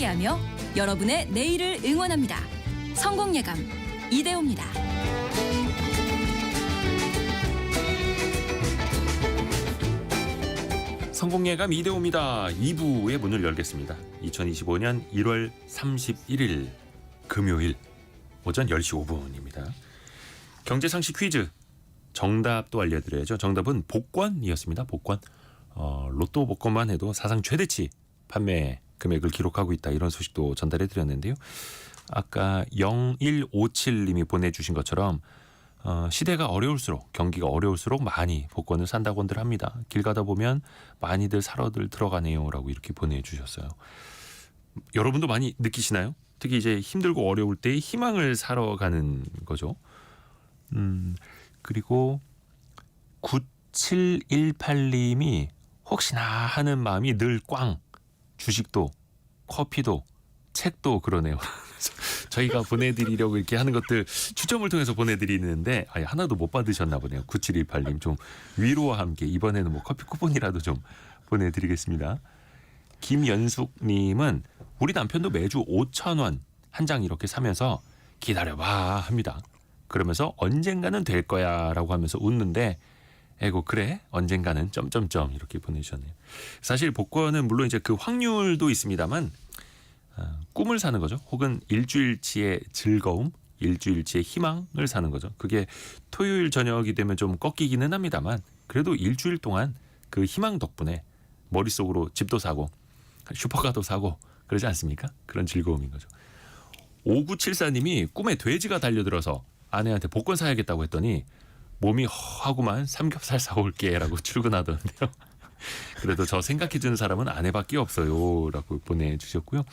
함께하며 여러분의 내일을 응원합니다. 성공예감 이대호입니다. 성공예감 이대호입니다. 2부의 문을 열겠습니다. 2025년 1월 31일 금요일 오전 10시 5분입니다. 경제상식 퀴즈 정답도 알려드려야죠. 정답은 복권이었습니다. 복권. 로또 복권만 해도 사상 최대치 판매 금액을 기록하고 있다. 이런 소식도 전달해 드렸는데요. 아까 0157님이 보내주신 것처럼 시대가 어려울수록 경기가 어려울수록 많이 복권을 산다고들 합니다. 길 가다 보면 많이들 사러들 들어가네요 라고 이렇게 보내주셨어요. 여러분도 많이 느끼시나요? 특히 이제 힘들고 어려울 때 희망을 사러 가는 거죠. 그리고 9718님이 혹시나 하는 마음이 늘 꽝. 주식도 커피도 책도 그러네요. 저희가 보내드리려고 이렇게 하는 것들 추첨을 통해서 보내드리는데 하나도 못 받으셨나 보네요. 9718님 좀 위로와 함께 이번에는 뭐 커피 쿠폰이라도 좀 보내드리겠습니다. 김연숙님은 우리 남편도 매주 5,000원 한 장 이렇게 사면서 기다려봐 합니다. 그러면서 언젠가는 될 거야 라고 하면서 웃는데 에고 그래 언젠가는 점점점 이렇게 보내주셨네요. 사실 복권은 물론 이제 그 확률도 있습니다만 꿈을 사는 거죠. 혹은 일주일치의 즐거움, 일주일치의 희망을 사는 거죠. 그게 토요일 저녁이 되면 좀 꺾이기는 합니다만 그래도 일주일 동안 그 희망 덕분에 머릿속으로 집도 사고 슈퍼카도 사고 그러지 않습니까? 그런 즐거움인 거죠. 5974님이 꿈에 돼지가 달려들어서 아내한테 복권 사야겠다고 했더니 몸이 허하고만 삼겹살 사올게 라고 출근하던데요. 그래도 저 생각해주는 사람은 아내밖에 없어요 라고 보내주셨고요.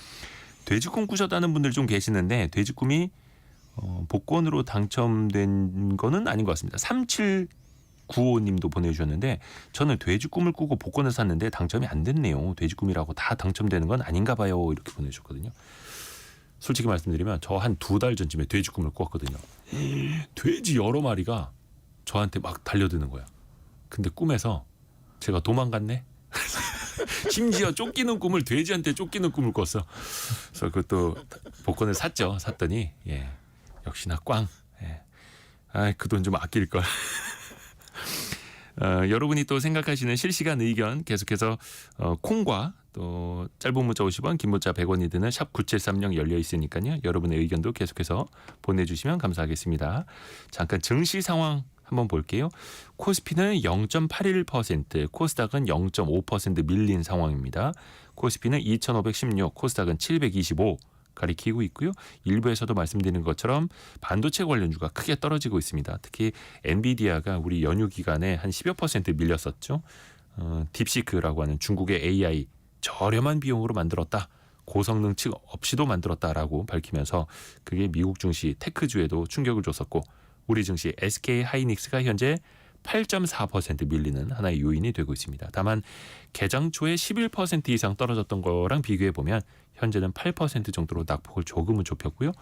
돼지꿈 꾸셨다는 분들 좀 계시는데 돼지꿈이 복권으로 당첨된 거는 아닌 것 같습니다. 3795님도 보내주셨는데 저는 돼지꿈을 꾸고 복권을 샀는데 당첨이 안 됐네요. 돼지꿈이라고 다 당첨되는 건 아닌가 봐요 이렇게 보내주셨거든요. 솔직히 말씀드리면 저 한 2달 전쯤에 돼지꿈을 꿨거든요. 돼지 여러 마리가 저한테 막 달려드는 거야. 근데 꿈에서 제가 도망갔네. 심지어 쫓기는 꿈을 돼지한테 쫓기는 꿈을 꿨어. 그래서 그것도 복권을 샀죠. 샀더니 역시나 꽝. 그 돈 좀 아낄 걸. 여러분이 또 생각하시는 실시간 의견 계속해서 콩과 또 짧은 문자 50원 긴 문자 100원이 드는 샵 9730 열려 있으니까요. 여러분의 의견도 계속해서 보내주시면 감사하겠습니다. 잠깐 증시 상황 한번 볼게요. 코스피는 0.81%, 코스닥은 0.5% 밀린 상황입니다. 코스피는 2516, 코스닥은 725 가리키고 있고요. 일부에서도 말씀드린 것처럼 반도체 관련주가 크게 떨어지고 있습니다. 특히 엔비디아가 우리 연휴 기간에 한 10여 % 밀렸었죠. 딥시크라고 하는 중국의 AI 저렴한 비용으로 만들었다. 고성능 칩 없이도 만들었다라고 밝히면서 그게 미국 증시 테크주에도 충격을 줬었고 우리 증시 SK 하이닉스가 현재 8.4% 밀리는 하나의 요인이 되고 있습니다. 다만 개장 초에 11% 이상 떨어졌던 거랑 비교해 보면 현재는 8% 정도로 낙폭을 조금은 좁혔고요.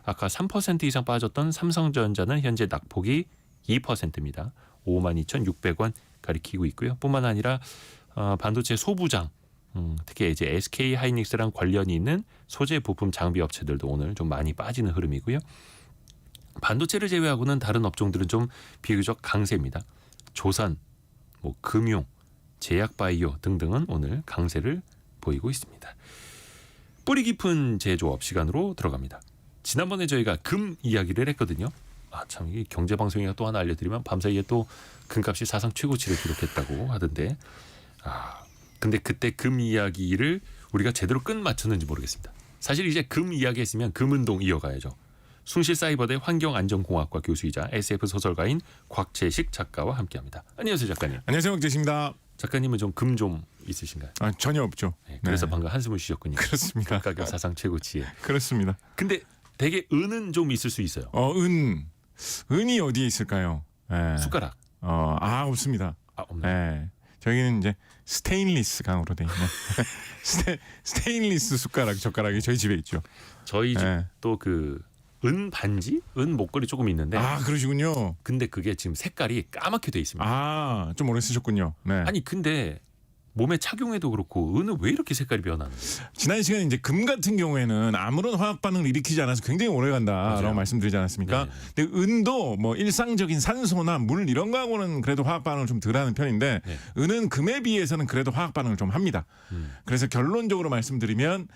아까 3% 이상 빠졌던 삼성전자는 현재 낙폭이 2%입니다. 52,600원 가리키고 있고요. 뿐만 아니라 반도체 소부장 특히 이제 SK 하이닉스랑 관련이 있는 소재 부품 장비 업체들도 오늘 좀 많이 빠지는 흐름이고요. 반도체를 제외하고는 다른 업종들은 좀 비교적 강세입니다. 조선, 금융, 제약바이오 등등은 오늘 강세를 보이고 있습니다. 뿌리 깊은 제조업 시간으로 들어갑니다. 지난번에 저희가 금 이야기를 했거든요. 참 이게 경제방송이가 또 하나 알려드리면 밤사이에 또 금값이 사상 최고치를 기록했다고 하던데 근데 그때 금 이야기를 우리가 제대로 끈 맞췄는지 모르겠습니다. 사실 이제 금 이야기 했으면 금운동 이어가야죠. 숭실사이버대 환경안전공학과 교수이자 SF 소설가인 곽재식 작가와 함께합니다. 안녕하세요 작가님. 안녕하세요 곽재식입니다. 작가님은 좀 금 좀 있으신가요? 전혀 없죠. 그래서 방금 한숨을 쉬셨군요. 그렇습니다. 가격 사상 최고치에. 그렇습니다. 근데 되게 은은 좀 있을 수 있어요. 은이 어디에 있을까요? 숟가락. 없습니다. 없나요? 저희는 이제 스테인리스 강으로 돼 있는 스테인리스 젓가락이 저희 집에 있죠. 저희 집도 은 반지? 은 목걸이 조금 있는데. 그러시군요. 근데 그게 지금 색깔이 까맣게 돼 있습니다. 좀 오래 쓰셨군요. 네. 아니 근데 몸에 착용해도 그렇고 은은 왜 이렇게 색깔이 변하는? 지난 시간에 이제 금 같은 경우에는 아무런 화학 반응을 일으키지 않아서 굉장히 오래 간다라고 맞아요. 말씀드리지 않았습니까? 네. 근데 은도 뭐 일상적인 산소나 물 이런 거하고는 그래도 화학 반응을 좀 덜하는 편인데 네. 은은 금에 비해서는 그래도 화학 반응을 좀 합니다. 그래서 결론적으로 말씀드리면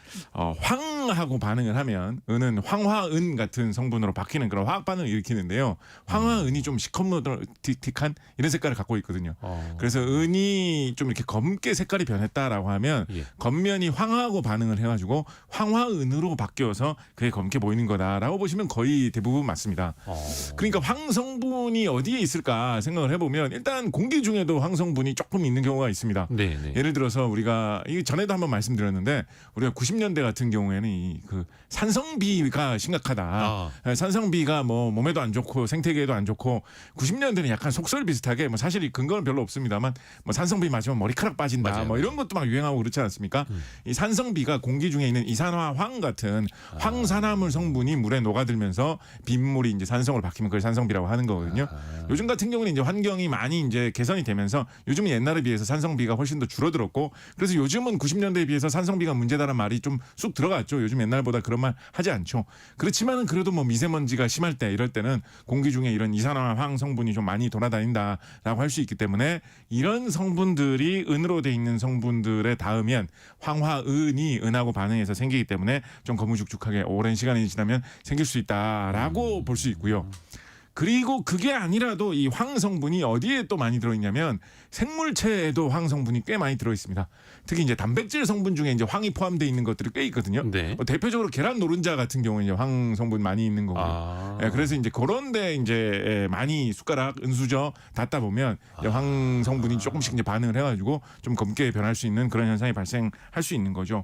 황하고 반응을 하면 은은 황화은 같은 성분으로 바뀌는 그런 화학 반응을 일으키는데요. 황화은이 좀 시커멓틱한 이런 색깔을 갖고 있거든요. 그래서 은이 좀 이렇게 검게 색깔이 변했다라고 하면 예. 겉면이 황하고 반응을 해가지고 황화은으로 바뀌어서 그게 검게 보이는 거다라고 보시면 거의 대부분 맞습니다. 그러니까 황 성분이 어디에 있을까 생각을 해보면 일단 공기 중에도 황 성분이 조금 있는 경우가 있습니다. 네, 네. 예를 들어서 우리가 이 전에도 한번 말씀드렸는데 우리가 90년대 같은 경우에는 이 그 산성비가 심각하다. 산성비가 뭐 몸에도 안 좋고 생태계에도 안 좋고 90년대는 약간 속설 비슷하게 뭐 사실 이 근거는 별로 없습니다만 뭐 산성비 맞으면 머리카락 빠진다. 맞아요. 뭐 이런 것도 막 유행하고 그렇지 않습니까? 이 산성비가 공기 중에 있는 이산화황 같은 황산화물 성분이 물에 녹아들면서 빗물이 이제 산성으로 바뀌면 그걸 산성비라고 하는 거거든요. 요즘 같은 경우는 이제 환경이 많이 이제 개선이 되면서 요즘은 옛날에 비해서 산성비가 훨씬 더 줄어들었고 그래서 요즘은 90년대에 비해서 산성비가 문제다라는 말이 좀 쑥 들어갔죠. 요즘 옛날보다 그런 말 하지 않죠. 그렇지만은 그래도 뭐 미세먼지가 심할 때 이럴 때는 공기 중에 이런 이산화황 성분이 좀 많이 돌아다닌다라고 할 수 있기 때문에 이런 성분들이 은으로 돼 있는 성분들에 닿으면 황화은이 은하고 반응해서 생기기 때문에 좀 거무죽죽하게 오랜 시간이 지나면 생길 수 있다라고 볼 수 있고요. 그리고 그게 아니라도 이 황 성분이 어디에 또 많이 들어있냐면 생물체에도 황 성분이 꽤 많이 들어있습니다. 특히 이제 단백질 성분 중에 이제 황이 포함되어 있는 것들이 꽤 있거든요. 네. 대표적으로 계란 노른자 같은 경우는 이제 황 성분 많이 있는 거고요. 그래서 이제 그런데 이제 많이 숟가락 은수저 닿다 보면 이제 황 성분이 조금씩 이제 반응을 해가지고 좀 검게 변할 수 있는 그런 현상이 발생할 수 있는 거죠.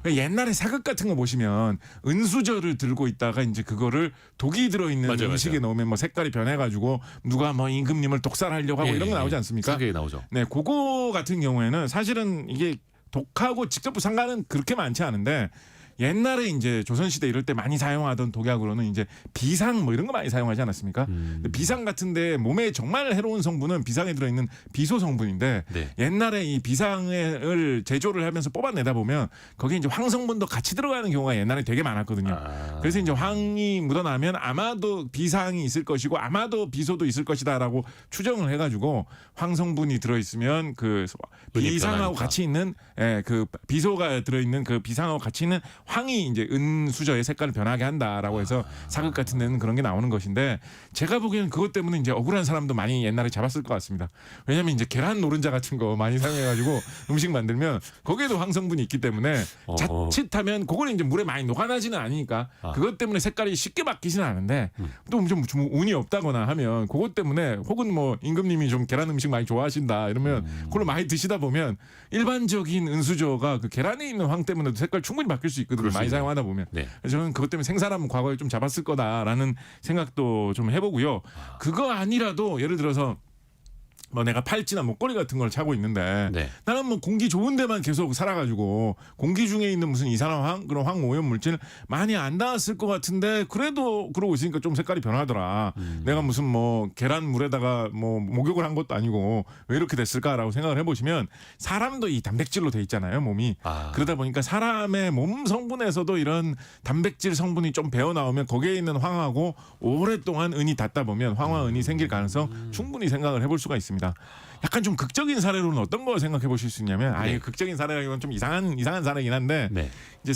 옛날에 사극 같은 거 보시면 은수저를 들고 있다가 이제 그거를 독이 들어있는 맞아요, 음식에 맞아요. 넣으면 뭐 색깔이 변해가지고 누가 뭐 임금님을 독살하려고 하고 이런 거 나오지 않습니까? 사극에 나오죠. 네, 그거 같은 경우에는 사실은 이게 독하고 직접 상관은 그렇게 많지 않은데 옛날에 이제 조선시대 이럴 때 많이 사용하던 독약으로는 이제 비상 뭐 이런 거 많이 사용하지 않았습니까? 근데 비상 같은데 몸에 정말 해로운 성분은 비상에 들어있는 비소 성분인데 네. 옛날에 이 비상을 제조를 하면서 뽑아내다 보면 거기에 이제 황 성분도 같이 들어가는 경우가 옛날에 되게 많았거든요. 그래서 이제 황이 묻어나면 아마도 비상이 있을 것이고 아마도 비소도 있을 것이다라고 추정을 해가지고 황 성분이 들어있으면 그 비상하고 변하니까. 같이 있는 그 비소가 들어있는 그 비상하고 같이 있는 황이 이제 은수저의 색깔을 변하게 한다라고 해서 사극 같은 데는 그런 게 나오는 것인데 제가 보기에는 그것 때문에 이제 억울한 사람도 많이 옛날에 잡았을 것 같습니다. 왜냐하면 이제 계란 노른자 같은 거 많이 사용해가지고 음식 만들면 거기에도 황 성분이 있기 때문에 자칫하면 그걸 이제 물에 많이 녹아나지는 않으니까 그것 때문에 색깔이 쉽게 바뀌지는 않은데 또 좀 운이 없다거나 하면 그것 때문에 혹은 뭐 임금님이 좀 계란 음식 많이 좋아하신다 이러면 그걸 많이 드시다 보면 일반적인 은수저가 그 계란에 있는 황 때문에도 색깔 충분히 바뀔 수 있거든요. 많이 사용하다 보면. 네. 그래서 저는 그것 때문에 생사람 과거에 좀 잡았을 거다라는 생각도 좀 해보고요. 그거 아니라도 예를 들어서 뭐 내가 팔찌나 목걸이 같은 걸 차고 있는데 네. 나는 뭐 공기 좋은 데만 계속 살아가지고 공기 중에 있는 무슨 이산화황 그런 황오염 물질 많이 안 닿았을 것 같은데 그래도 그러고 있으니까 좀 색깔이 변하더라. 내가 무슨 뭐 계란 물에다가 뭐 목욕을 한 것도 아니고 왜 이렇게 됐을까라고 생각을 해보시면 사람도 이 단백질로 돼 있잖아요 몸이. 그러다 보니까 사람의 몸 성분에서도 이런 단백질 성분이 좀 배어 나오면 거기에 있는 황하고 오랫동안 은이 닿다 보면 황화은이 생길 가능성 충분히 생각을 해볼 수가 있습니다. 약간 좀 극적인 사례로는 어떤 거 생각해 보실 수 있냐면 네. 극적인 사례라기는 좀 이상한 사례긴 한데 네. 이제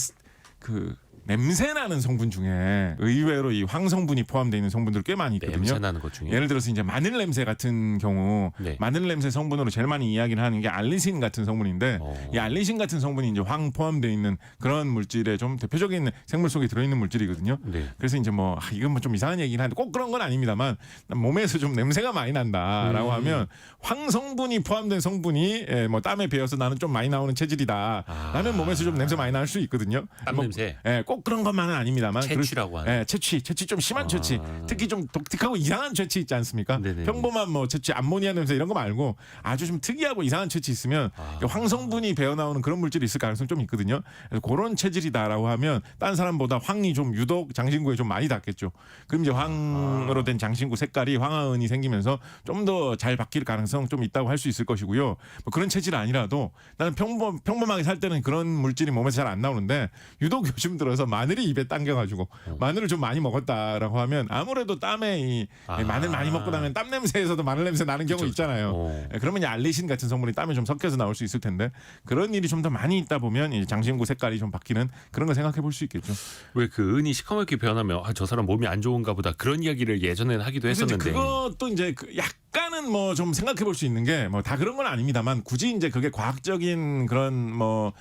그 냄새 나는 성분 중에 의외로 이 황 성분이 포함되어 있는 성분들 꽤 많이 있거든요. 냄새 나는 것 중에. 예를 들어서 이제 마늘 냄새 같은 경우 네. 마늘 냄새 성분으로 제일 많이 이야기를 하는 게 알리신 같은 성분인데 이 알리신 같은 성분이 이제 황 포함되어 있는 그런 물질의 좀 대표적인 생물 속에 들어있는 물질이거든요. 네. 그래서 이제 뭐 이건 뭐 좀 이상한 얘기긴 한데 꼭 그런 건 아닙니다만 몸에서 좀 냄새가 많이 난다라고 하면 황 성분이 포함된 성분이 뭐 땀에 배어서 나는 좀 많이 나오는 체질이다. 라면 몸에서 좀 냄새 많이 날 수 있거든요. 땀 뭐, 냄새. 꼭 꼭 그런 것만은 아닙니다만 채취라고 하는. 채취 좀 심한 채취, 특히 좀 독특하고 이상한 채취 있지 않습니까? 네네. 평범한 뭐 채취, 암모니아 냄새 이런 거 말고 아주 좀 특이하고 이상한 채취 있으면 황성분이 배어나오는 그런 물질이 있을 가능성이 좀 있거든요. 그래서 그런 체질이다라고 하면 딴 사람보다 황이 좀 유독 장신구에 좀 많이 닿겠죠. 그럼 이제 황으로 된 장신구 색깔이 황화은이 생기면서 좀 더 잘 바뀔 가능성 좀 있다고 할 수 있을 것이고요. 뭐 그런 체질 아니라도 나는 평범하게 살 때는 그런 물질이 몸에서 잘 안 나오는데 유독 요즘 들어서 마늘이 입에 당겨가지고 마늘을 좀 많이 먹었다라고 하면 아무래도 땀에 마늘 많이 먹고 나면 땀 냄새에서도 마늘 냄새 나는 경우 있잖아요. 그러면 이제 알리신 같은 성분이 땀에 좀 섞여서 나올 수 있을 텐데 그런 일이 좀 더 많이 있다 보면 이 장신구 색깔이 좀 바뀌는 그런 거 생각해 볼 수 있겠죠. 왜 그 은이 시커멓게 변하면 저 사람 몸이 안 좋은가 보다 그런 이야기를 예전에는 하기도 했었는데. 그것도 이제 약간은 뭐 좀 생각해 볼 수 있는 게 뭐 다 그런 건 아닙니다만 굳이 이제 그게 과학적인 그런 뭐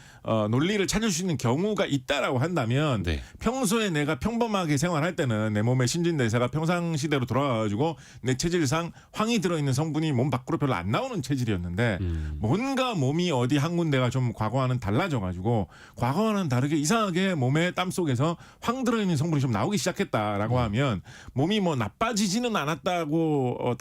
논리를 찾을 수 있는 경우가 있다라고 한다면 네. 평소에 내가 평범하게 생활할 때는 내 몸의 신진대사가 평상시대로 돌아가가지고 내 체질상 황이 들어있는 성분이 몸 밖으로 별로 안 나오는 체질이었는데 뭔가 몸이 어디 한 군데가 좀 과거와는 달라져가지고 과거와는 다르게 이상하게 몸의 땀 속에서 황 들어있는 성분이 좀 나오기 시작했다라고 하면 몸이 뭐 나빠지지는 않았다고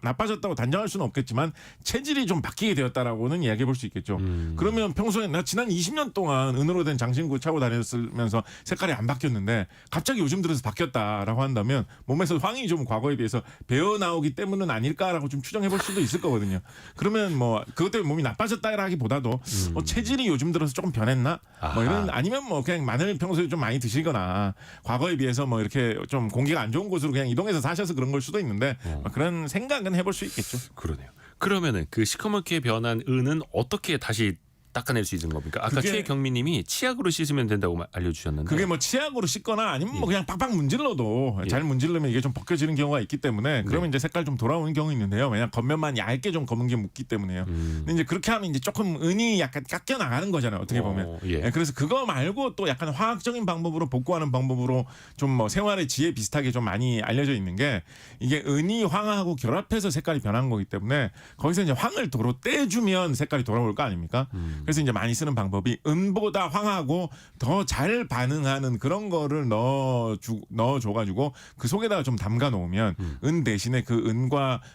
나빠졌다고 단정할 수는 없겠지만 체질이 좀 바뀌게 되었다라고는 이야기해 볼 수 있겠죠. 그러면 평소에 나 지난 20년 동안 은으로 된 장신구 차고 다녔으면서 색깔이 안 바뀌었는데 갑자기 요즘 들어서 바뀌었다라고 한다면 몸에서 황이 좀 과거에 비해서 배어 나오기 때문은 아닐까라고 좀 추정해 볼 수도 있을 거거든요. 그러면 뭐 그것 때문에 몸이 나빠졌다라기보다도 체질이 요즘 들어서 조금 변했나? 뭐 이런 아니면 뭐 그냥 마늘 평소에 좀 많이 드시거나 과거에 비해서 뭐 이렇게 좀 공기가 안 좋은 곳으로 그냥 이동해서 사셔서 그런 걸 수도 있는데 그런 생각은 해볼 수 있겠죠. 그러네요. 그러면은 그 시커멓게 변한 은은 어떻게 다시 닦아낼 수 있는 겁니까? 아까 최경미님이 치약으로 씻으면 된다고 알려주셨는데 그게 뭐 치약으로 씻거나 아니면 뭐 그냥 빡빡 문질러도 잘 문질르면 이게 좀 벗겨지는 경우가 있기 때문에 그러면 이제 색깔 좀 돌아오는 경우 있는데요. 왜냐 겉면만 얇게 좀 검은 게 묻기 때문에요. 근데 이제 그렇게 하면 이제 조금 은이 약간 깎여 나가는 거잖아요. 어떻게 보면. 그래서 그거 말고 또 약간 화학적인 방법으로 복구하는 방법으로 좀 뭐 생활의 지혜 비슷하게 좀 많이 알려져 있는 게 이게 은이 황하고 결합해서 색깔이 변한 거기 때문에 거기서 이제 황을 도로 떼주면 색깔이 돌아올 거 아닙니까? 그래서 이제 많이 쓰는 방법이 은보다 황하고 더 잘 반응하는 그런 거를 넣어줘가지고 그 속에다가 좀 담가 놓으면 은 대신에 그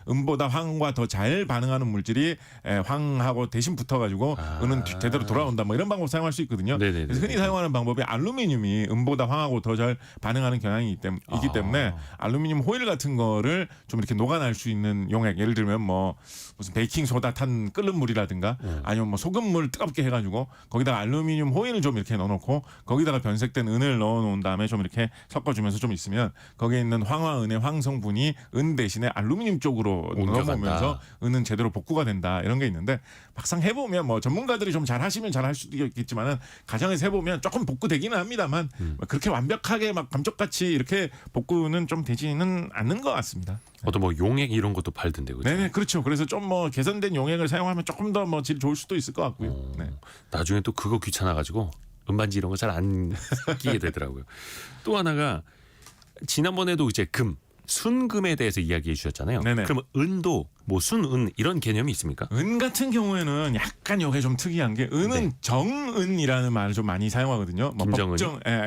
은보다 황과 더 잘 반응하는 물질이 황하고 대신 붙어가지고 은은 제대로 돌아온다. 뭐 이런 방법 사용할 수 있거든요. 네네네. 그래서 흔히 사용하는 방법이 알루미늄이 은보다 황하고 더 잘 반응하는 경향이 있기 때문에 알루미늄 호일 같은 거를 좀 이렇게 녹아날 수 있는 용액, 예를 들면 뭐 무슨 베이킹 소다 탄 끓는 물이라든가 아니면 뭐 소금물 뜨겁게 해가지고 거기다가 알루미늄 호일을 좀 이렇게 넣어놓고 거기다가 변색된 은을 넣어놓은 다음에 좀 이렇게 섞어주면서 좀 있으면 거기에 있는 황화은의 황성분이 은 대신에 알루미늄 쪽으로 넘어오면서 은은 제대로 복구가 된다 이런 게 있는데 막상 해보면 뭐 전문가들이 좀 잘하시면 잘할 수도 있겠지만은 가정에서 해보면 조금 복구되기는 합니다만 그렇게 완벽하게 막 감쪽같이 이렇게 복구는 좀 되지는 않는 것 같습니다. 어떤 뭐 용액 이런 것도 팔던데 그죠? 네네 그렇죠. 그래서 좀 뭐 개선된 용액을 사용하면 조금 더 뭐 질 좋을 수도 있을 것 같고요. 네. 나중에 또 그거 귀찮아가지고 음반지 이런 거 잘 안 끼게 되더라고요. 또 하나가 지난번에도 이제 순금에 대해서 이야기해 주셨잖아요. 네네. 그러면 은도 뭐 순은 이런 개념이 있습니까? 은 같은 경우에는 약간 이게 좀 특이한 게 은은 정은이라는 말을 좀 많이 사용하거든요. 뭐 김정은이?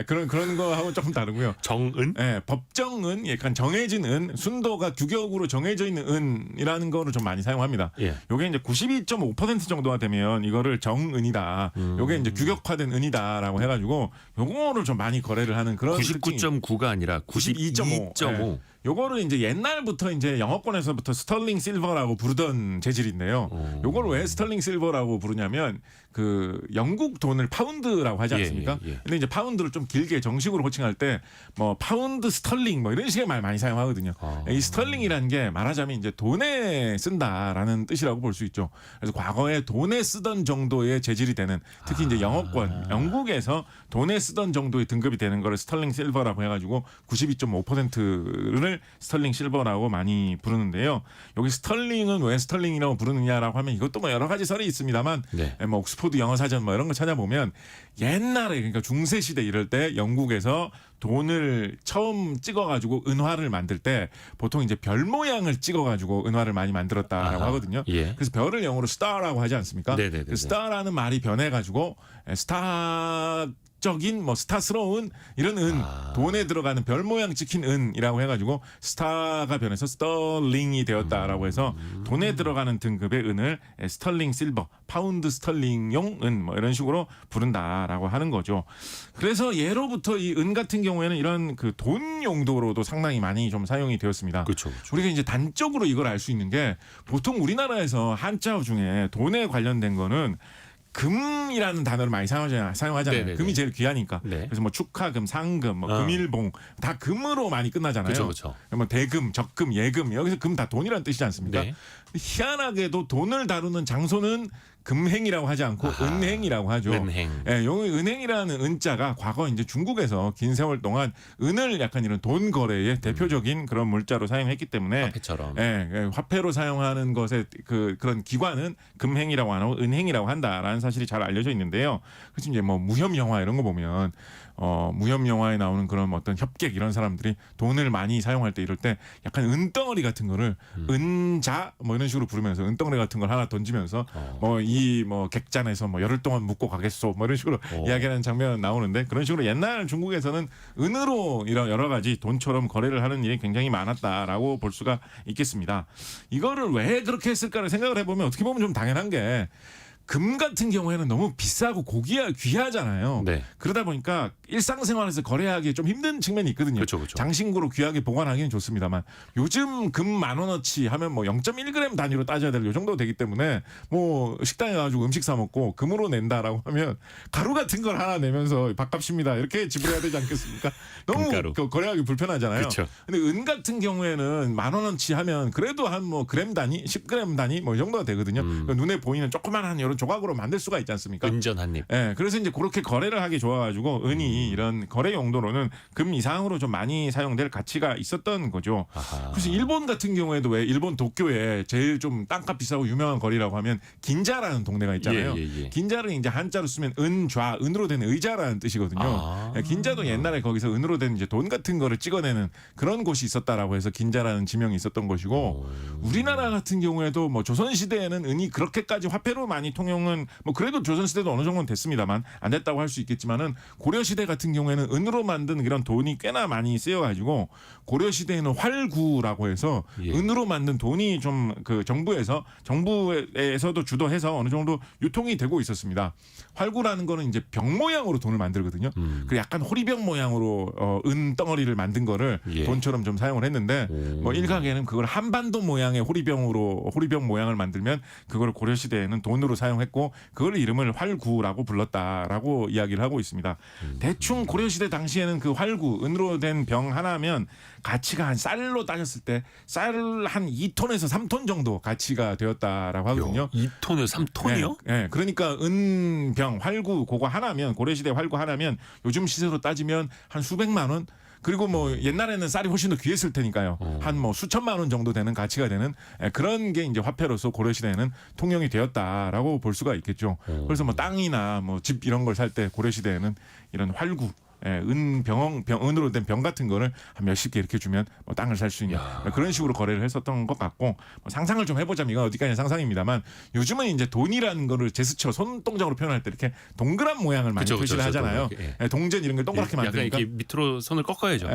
그런 거 하고 조금 다르고요. 정은? 법정은 약간 정해진 은, 순도가 규격으로 정해져 있는 은이라는 거를 좀 많이 사용합니다. 요게 이제 92.5% 정도가 되면 이거를 정은이다. 요게 이제 규격화된 은이다라고 해가지고 요거를 좀 많이 거래를 하는 그런 99.9가 아니라 92.5. 요거를 이제 옛날부터 이제 영어권에서부터 스털링 실버라고 부르던 재질인데요. 요걸 왜 스털링 실버라고 부르냐면 그 영국 돈을 파운드라고 하지 않습니까? 근데 이제 파운드를 좀 길게 정식으로 호칭할 때 뭐 파운드 스털링 뭐 이런 식의 말 많이 사용하거든요. 이 스털링이라는 게 말하자면 이제 돈에 쓴다라는 뜻이라고 볼 수 있죠. 그래서 과거에 돈에 쓰던 정도의 재질이 되는 특히 이제 영어권 영국에서 돈에 쓰던 정도의 등급이 되는 거를 스털링 실버라고 해가지고 92.5%를 스털링 실버라고 많이 부르는데요. 여기 스털링은 왜 스털링이라고 부르느냐라고 하면 이것도 뭐 여러 가지 설이 있습니다만 뭐 옥스포드 영어사전 뭐 이런 거 찾아보면 옛날에 그러니까 중세 시대 이럴 때 영국에서 돈을 처음 찍어가지고 은화를 만들 때 보통 이제 별 모양을 찍어가지고 은화를 많이 만들었다라고 하거든요. 그래서 별을 영어로 star라고 하지 않습니까? 스타라는 말이 변해가지고 스타 매력적인 뭐 스타스러운 이런 은, 돈에 들어가는 별 모양 찍힌 은이라고 해가지고 스타가 변해서 스털링이 되었다라고 해서 돈에 들어가는 등급의 은을 스털링 실버, 파운드 스털링용 은 뭐 이런 식으로 부른다라고 하는 거죠. 그래서 예로부터 이 은 같은 경우에는 이런 그 돈 용도로도 상당히 많이 좀 사용이 되었습니다. 그렇죠. 우리가 이제 단적으로 이걸 알 수 있는 게 보통 우리나라에서 한자 중에 돈에 관련된 거는 금이라는 단어를 많이 사용하잖아요. 네네네. 금이 제일 귀하니까. 네. 그래서 뭐 축하금, 상금, 뭐 금일봉 다 금으로 많이 끝나잖아요. 그렇죠. 뭐 대금, 적금, 예금 여기서 금 다 돈이라는 뜻이지 않습니까? 네. 희한하게도 돈을 다루는 장소는 금행이라고 하지 않고 은행이라고 하죠. 은행. 예, 여기 은행이라는 은자가 과거 이제 중국에서 긴 세월 동안 은을 약간 이런 돈 거래의 대표적인 그런 물자로 사용했기 때문에 화폐처럼. 화폐로 사용하는 것의 그런 기관은 금행이라고 안 하고 은행이라고 한다라는 사실이 잘 알려져 있는데요. 그래서 이제 뭐 무협 영화 이런 거 보면 무협 영화에 나오는 그런 어떤 협객 이런 사람들이 돈을 많이 사용할 때 이럴 때 약간 은덩어리 같은 거를 은자 뭐 이런 식으로 부르면서 은덩어리 같은 걸 하나 던지면서 뭐 객잔에서 뭐 열흘 동안 묵고 가겠소 뭐 이런 식으로 이야기하는 장면 나오는데 그런 식으로 옛날 중국에서는 은으로 이런 여러 가지 돈처럼 거래를 하는 일이 굉장히 많았다라고 볼 수가 있겠습니다. 이거를 왜 그렇게 했을까를 생각을 해보면 어떻게 보면 좀 당연한 게 금 같은 경우에는 너무 비싸고 귀하잖아요. 네. 그러다 보니까 일상생활에서 거래하기 좀 힘든 측면이 있거든요. 그렇죠. 장신구로 귀하게 보관하기는 좋습니다만 요즘 금 10,000원어치 하면 뭐 0.1g 단위로 따져야 될 요 정도 되기 때문에 뭐 식당에 가가지고 음식 사 먹고 금으로 낸다라고 하면 가루 같은 걸 하나 내면서 밥값입니다 이렇게 지불해야 되지 않겠습니까? 너무 거래하기 불편하잖아요. 그렇죠. 근데 은 같은 경우에는 10,000원어치 하면 그래도 한 뭐 그램 단위, 10g 단위 뭐 이 정도가 되거든요. 그러니까 눈에 보이는 조그만한 이런 조각으로 만들 수가 있지 않습니까? 은전 한 입. 네, 그래서 이제 그렇게 거래를 하기 좋아가지고 은이 이런 거래 용도로는 금 이상으로 좀 많이 사용될 가치가 있었던 거죠. 그래서 일본 같은 경우에도 왜 일본 도쿄에 제일 좀 땅값 비싸고 유명한 거리라고 하면 긴자라는 동네가 있잖아요. 긴자를 이제 한자로 쓰면 은좌, 은으로 된 의자라는 뜻이거든요. 긴자도 옛날에 거기서 은으로 된 이제 돈 같은 거를 찍어내는 그런 곳이 있었다라고 해서 긴자라는 지명이 있었던 것이고 우리나라 같은 경우에도 뭐 조선 시대에는 은이 그렇게까지 화폐로 많이 통용은 뭐 그래도 조선 시대도 어느 정도는 됐습니다만 안 됐다고 할 수 있겠지만은 고려 시대 같은 경우에는 은으로 만든 이런 돈이 꽤나 많이 쓰여가지고 고려 시대에는 활구라고 해서 은으로 만든 돈이 좀 그 정부에서도 주도해서 어느 정도 유통이 되고 있었습니다. 활구라는 거는 이제 병 모양으로 돈을 만들거든요. 그 약간 호리병 모양으로 은 덩어리를 만든 거를 돈처럼 좀 사용을 했는데 뭐 일각에는 그걸 한반도 모양의 호리병 모양을 만들면 그걸 고려 시대에는 돈으로 사용했고 그걸 이름을 활구라고 불렀다라고 이야기를 하고 있습니다. 대충 고려 시대 당시에는 그 활구 은으로 된 병 하나면 가치가 한 쌀로 따졌을 때 쌀 한 2톤에서 3톤 정도 가치가 되었다라고 하거든요. 2톤에서 3톤이요? 네, 그러니까 은병 활구 그거 하나면 고려 시대 활구 하나면 요즘 시세로 따지면 한 수백만 원. 그리고 뭐 옛날에는 쌀이 훨씬 더 귀했을 테니까요. 한 뭐 수천만 원 정도 되는 가치가 되는 그런 게 이제 화폐로서 고려 시대에는 통용이 되었다라고 볼 수가 있겠죠. 그래서 뭐 땅이나 뭐 집 이런 걸 살 때 고려 시대에는 이런 활구 은으로 된 병 같은 거를 한 몇십 개 이렇게 주면 뭐 땅을 살 수 있는 그런 식으로 거래를 했었던 것 같고 뭐 상상을 좀 해보자면 이건 어디까지나 상상입니다만 요즘은 이제 돈이라는 거를 제스처 손동작으로 표현할 때 이렇게 동그란 모양을 많이 표시를 하잖아요. 동전 이런 걸 동그랗게 만드니까 약간 이렇게 밑으로 손을 꺾어야죠.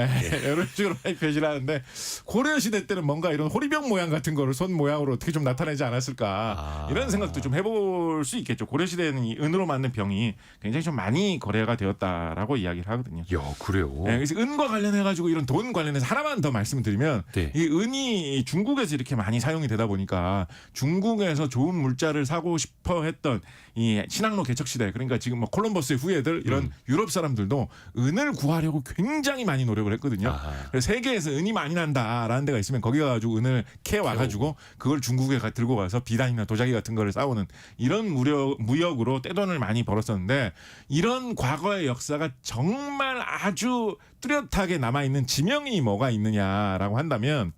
이런 식으로 표시를 하는데 고려 시대 때는 뭔가 이런 호리병 모양 같은 거를 손 모양으로 어떻게 좀 나타내지 않았을까 이런 생각도 좀 해볼 수 있겠죠. 고려 시대에는 이 은으로 만든 병이 굉장히 좀 많이 거래가 되었다라고 이야기를 하거든요. 야, 그래요. 그래서 은과 관련해 가지고 이런 돈 관련해서 하나만 더 말씀드리면 이 은이 중국에서 이렇게 많이 사용이 되다 보니까 중국에서 좋은 물자를 사고 싶어 했던 이 신항로 개척 시대 그러니까 지금 뭐 콜럼버스의 후예들 이런 유럽 사람들도 은을 구하려고 굉장히 많이 노력을 했거든요. 그래서 세계에서 은이 많이 난다라는 데가 있으면 거기 가가지고 은을 캐 와가지고 그걸 중국에 들고 가서 비단이나 도자기 같은 거를 싸우는 이런 무역으로 떼돈을 많이 벌었었는데 이런 과거의 역사가 정말 아주 뚜렷하게 남아있는 지명이 뭐가 있느냐라고 한다면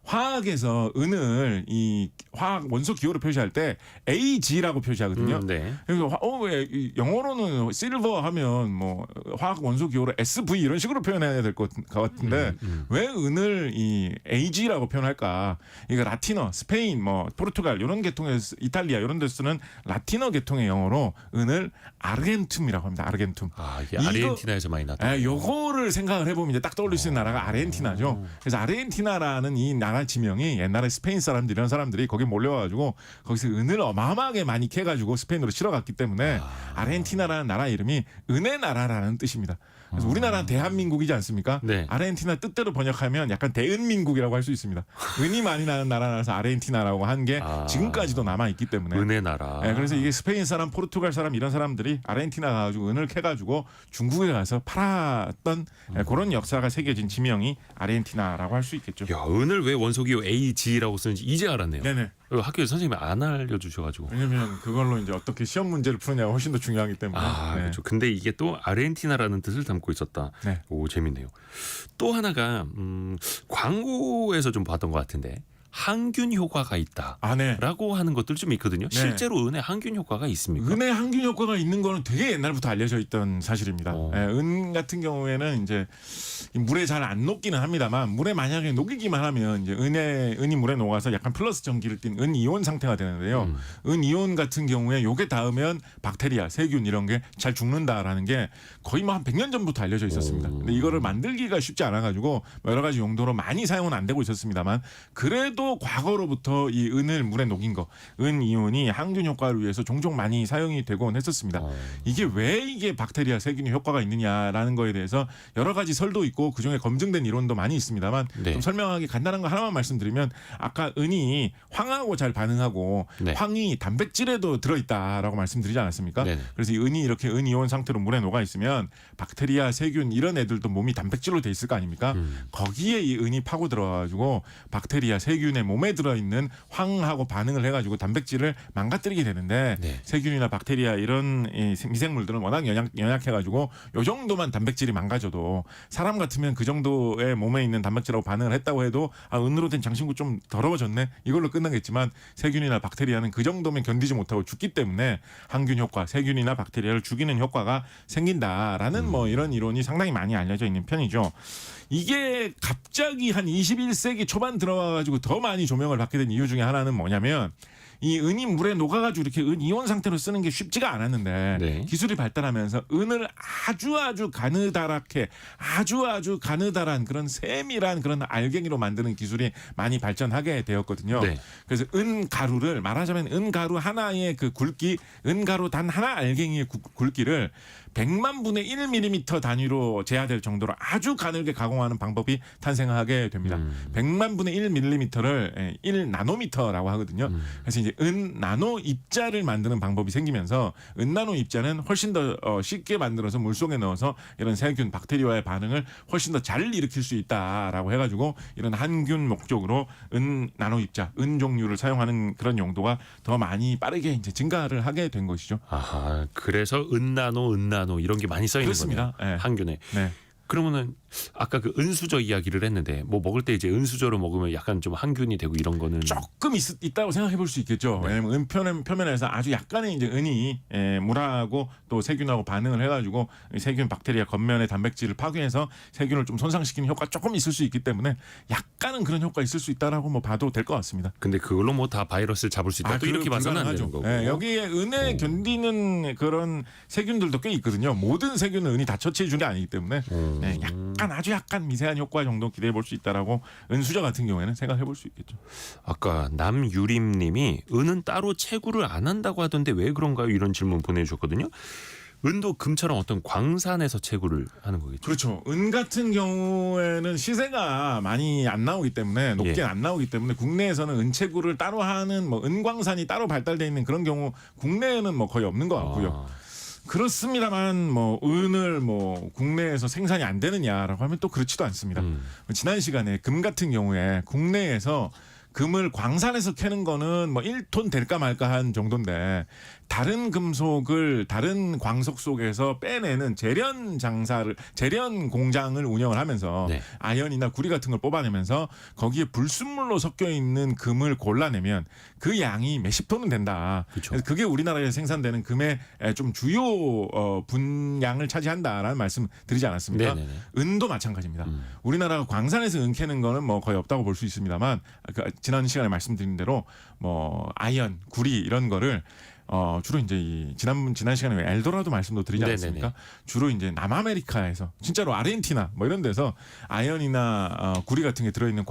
화학에서 은을 이 화학 원소 기호로 표시할 때 Ag라고 표시하거든요. 네. 그래서 왜 영어로는 실버 하면 뭐 화학 원소 기호로 SV 이런 식으로 표현해야 될 것 같은데 왜 은을 이 Ag라고 표현할까? 이거 라틴어, 스페인, 뭐 포르투갈 이런 계통에서 이탈리아 이런 데 쓰는 라틴어 계통의 영어로 은을 아르겐툼이라고 합니다. 아르겐툼. 아, 이게 이거- 아르헨티나에서 많이 났다. 요거를 생각을 해보면 이제 딱 떠올릴 수 있는 나라가 아르헨티나죠. 그래서 아르헨티나라는 이 나라 지명이 옛날에 스페인 사람들 이런 사람들이 거기 몰려와가지고 거기서 은을 어마어마하게 많이 캐가지고 스페인으로 실어갔기 때문에 아르헨티나라는 나라 이름이 은의 나라라는 뜻입니다. 그래서 우리나라는 대한민국이지 않습니까? 네. 아르헨티나 뜻대로 번역하면 약간 대은민국이라고 할 수 있습니다. 은이 많이 나는 나라라서 아르헨티나라고 한 게 지금까지도 남아 있기 때문에. 은의 나라. 네, 그래서 이게 스페인 사람, 포르투갈 사람 이런 사람들이 아르헨티나 가가지고 은을 캐가지고 중국에 가서 팔았던 그런 역사가 새겨진 지명이 아르헨티나라고 할 수 있겠죠. 야, 은을 왜 원소기호 Ag라고 쓰는지 이제 알았네요. 네네. 학교에 선생님이 안 알려주셔가지고. 왜냐면 그걸로 이제 어떻게 시험 문제를 푸느냐가 훨씬 더 중요하기 때문에. 아, 네. 그렇죠. 근데 이게 또 아르헨티나라는 뜻을 담고 있었다. 네. 오, 재밌네요. 또 하나가 광고에서 좀 봤던 것 같은데 항균 효과가 있다. 아, 네. 라고 하는 것들 좀 있거든요. 네. 실제로 은에 항균 효과가 있습니까? 은의 항균 효과가 있는 거는 되게 옛날부터 알려져 있던 사실입니다. 예, 은 같은 경우에는 이제 이 물에 잘 안 녹기는 합니다만 물에 만약에 녹이기만 하면 이제 은이 물에 녹아서 약간 플러스 전기를 띤 은 이온 상태가 되는데요. 은 이온 같은 경우에 요게 닿으면 박테리아, 세균 이런 게 잘 죽는다라는 게 거의 뭐 한 100년 전부터 알려져 있었습니다. 근데 이거를 만들기가 쉽지 않아 가지고 여러 가지 용도로 많이 사용은 안 되고 있었습니다만 그래도 과거로부터 이 은을 물에 녹인 거, 은 이온이 항균 효과를 위해서 종종 많이 사용이 되곤 했었습니다. 이게 왜 이게 박테리아, 세균의 효과가 있느냐라는 거에 대해서 여러 가지 설도 있고 그중에 검증된 이론도 많이 있습니다만 네. 좀 설명하기 간단한 거 하나만 말씀드리면 아까 은이 황하고 잘 반응하고 네. 황이 단백질에도 들어있다라고 말씀드리지 않았습니까? 네네. 그래서 이 은이 이렇게 은 이온 상태로 물에 녹아 있으면 박테리아, 세균 이런 애들도 몸이 단백질로 돼 있을 거 아닙니까? 거기에 이 은이 파고 들어가지고 박테리아, 세균의 몸에 들어있는 황하고 반응을 해가지고 단백질을 망가뜨리게 되는데 네. 세균이나 박테리아 이런 이 미생물들은 워낙 연약해가지고 요 정도만 단백질이 망가져도 사람 같으면 그 정도의 몸에 있는 단백질하고 반응을 했다고 해도 아, 은으로 된 장신구 좀 더러워졌네 이걸로 끝나겠지만 세균이나 박테리아는 그 정도면 견디지 못하고 죽기 때문에 항균 효과, 세균이나 박테리아를 죽이는 효과가 생긴다라는 뭐 이런 이론이 상당히 많이 알려져 있는 편이죠. 이게 갑자기 한 21세기 초반 들어와가지고 더 많이 조명을 받게 된 이유 중에 하나는 뭐냐면 이 은이 물에 녹아가지고 이렇게 은 이온 상태로 쓰는 게 쉽지가 않았는데 네. 기술이 발달하면서 은을 아주 가느다랗게 아주 가느다란 그런 세밀한 그런 알갱이로 만드는 기술이 많이 발전하게 되었거든요. 네. 그래서 은 가루를 말하자면 은 가루 하나의 그 굵기, 은 가루 단 하나 알갱이의 굵기를 100만 분의 1mm 단위로 재야될 정도로 아주 가늘게 가공하는 방법이 탄생하게 됩니다. 100만 분의 1mm를 1나노미터라고 하거든요. 그래서 이제 은 나노 입자를 만드는 방법이 생기면서 은 나노 입자는 훨씬 더 쉽게 만들어서 물속에 넣어서 이런 세균, 박테리아의 반응을 훨씬 더 잘 일으킬 수 있다라고 해가지고 이런 항균 목적으로 은 나노 입자, 은 종류를 사용하는 그런 용도가 더 많이 빠르게 이제 증가를 하게 된 것이죠. 아하, 그래서 은나노 이런 게 많이 써 있는 그렇습니다. 거네요. 네. 항균에. 네. 그러면은 아까 그 은수저 이야기를 했는데 뭐 먹을 때 이제 은수저로 먹으면 약간 좀 항균이 되고 이런 거는 조금 있다고 생각해 볼 수 있겠죠. 네. 왜냐하면 은 표면에서 아주 약간의 이제 은이 물하고 또 세균하고 반응을 해가지고 세균, 박테리아 겉면의 단백질을 파괴해서 세균을 좀 손상시키는 효과 조금 있을 수 있기 때문에 약간은 그런 효과 있을 수 있다라고 뭐 봐도 될 것 같습니다. 근데 그걸로 뭐 다 바이러스를 잡을 수 있다. 또 이렇게 봐서는 안 되는 거고. 네, 여기에 은에 견디는 그런 세균들도 꽤 있거든요. 모든 세균은 은이 다 처치해 주는 게 아니기 때문에 네, 아주 약간 미세한 효과 정도 기대해 볼 수 있다라고 은수저 같은 경우에는 생각해 볼 수 있겠죠. 아까 남유림님이 은은 따로 채굴을 안 한다고 하던데 왜 그런가요? 이런 질문 보내주셨거든요. 은도 금처럼 어떤 광산에서 채굴을 하는 거겠죠. 그렇죠. 은 같은 경우에는 시세가 많이 안 나오기 때문에 높게 예. 안 나오기 때문에 국내에서는 은채굴을 따로 하는 뭐 은광산이 따로 발달돼 있는 그런 경우 국내에는 뭐 거의 없는 것 같고요. 그렇습니다만 뭐 은을 뭐 국내에서 생산이 안 되느냐라고 하면 또 그렇지도 않습니다. 지난 시간에 금 같은 경우에 국내에서 금을 광산에서 캐는 거는 뭐 1톤 될까 말까 한 정도인데 다른 금속을 다른 광석 속에서 빼내는 재련 공장을 운영을 하면서 네. 아연이나 구리 같은 걸 뽑아내면서 거기에 불순물로 섞여 있는 금을 골라내면 그 양이 몇십 톤은 된다. 그쵸. 그래서 그게 우리나라에서 생산되는 금의 좀 주요 분량을 차지한다라는 말씀 드리지 않았습니까? 네네네. 은도 마찬가지입니다. 우리나라가 광산에서 은 캐는 거는 뭐 거의 없다고 볼 수 있습니다만 지난 시간에 말씀드린 대로 뭐 아연, 구리 이런 거를 주로 이제 지난 시간에 엘도라도 말씀도 드리지 않았습니까? 네네네. 주로 이제 남아메리카에서 진짜로 아르헨티나 뭐 이런 데서 아연이나 구리 같은 게 들어있는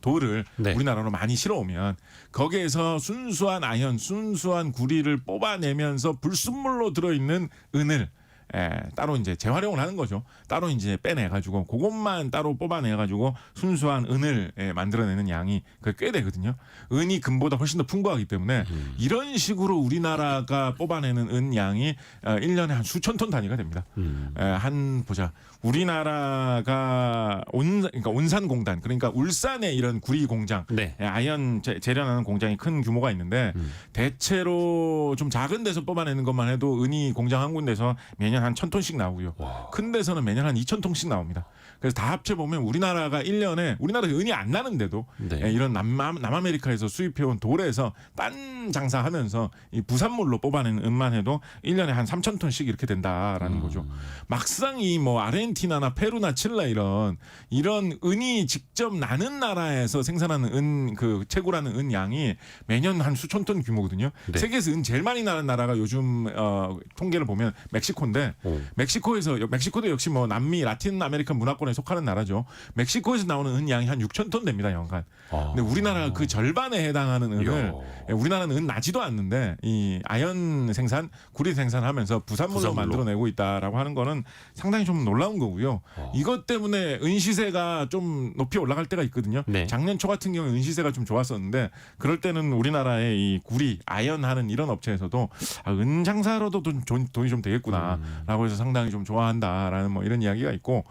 돌을 네. 우리나라로 많이 실어오면 거기에서 순수한 아연, 순수한 구리를 뽑아내면서 불순물로 들어있는 은을 따로 이제 재활용을 하는 거죠. 따로 이제 빼내가지고 그것만 따로 뽑아내가지고 순수한 은을 만들어내는 양이 꽤 되거든요. 은이 금보다 훨씬 더 풍부하기 때문에 이런 식으로 우리나라가 뽑아내는 은 양이 1년에 한 수천 톤 단위가 됩니다. 보자. 우리나라가 그러니까 온산공단 그러니까 울산에 이런 구리 공장, 네. 아연 재련하는 공장이 큰 규모가 있는데 대체로 좀 작은 데서 뽑아내는 것만 해도 은이 공장 한 군데서 매년 한 1,000톤씩 나오고요. 와. 큰 데서는 매년 한 2,000톤씩 나옵니다. 그래서 다 합쳐 보면 우리나라가 1년에 우리나라에 은이 안 나는데도 네. 이런 남아메리카에서 수입해온 돌에서 딴 장사하면서 이 부산물로 뽑아내는 은만 해도 1년에 한 3,000톤씩 이렇게 된다라는 거죠. 막상 이 뭐 아르헨티나나 페루나 칠레 이런 은이 직접 나는 나라에서 생산하는 은 그 채굴하는 은 양이 매년 한 수천 톤 규모거든요. 네. 세계에서 은 제일 많이 나는 나라가 요즘 통계를 보면 멕시코인데 오. 멕시코도 역시 뭐 남미 라틴 아메리칸 문화권에 속하는 나라죠. 멕시코에서 나오는 은 양이 한 6,000톤 됩니다, 연간. 근데 우리나라가 그 절반에 해당하는 은을 우리나라는 은 나지도 않는데 이 아연 생산, 구리 생산하면서 부산물로 만들어내고 있다라고 하는 거는 상당히 좀 놀라운 거고요. 이것 때문에 은 시세가 좀 높이 올라갈 때가 있거든요. 네. 작년 초 같은 경우에 은 시세가 좀 좋았었는데 그럴 때는 우리나라의 이 구리, 아연하는 이런 업체에서도 은 장사로도 돈이 좀 되겠구나라고 해서 상당히 좀 좋아한다라는 뭐 이런 이야기가 있고.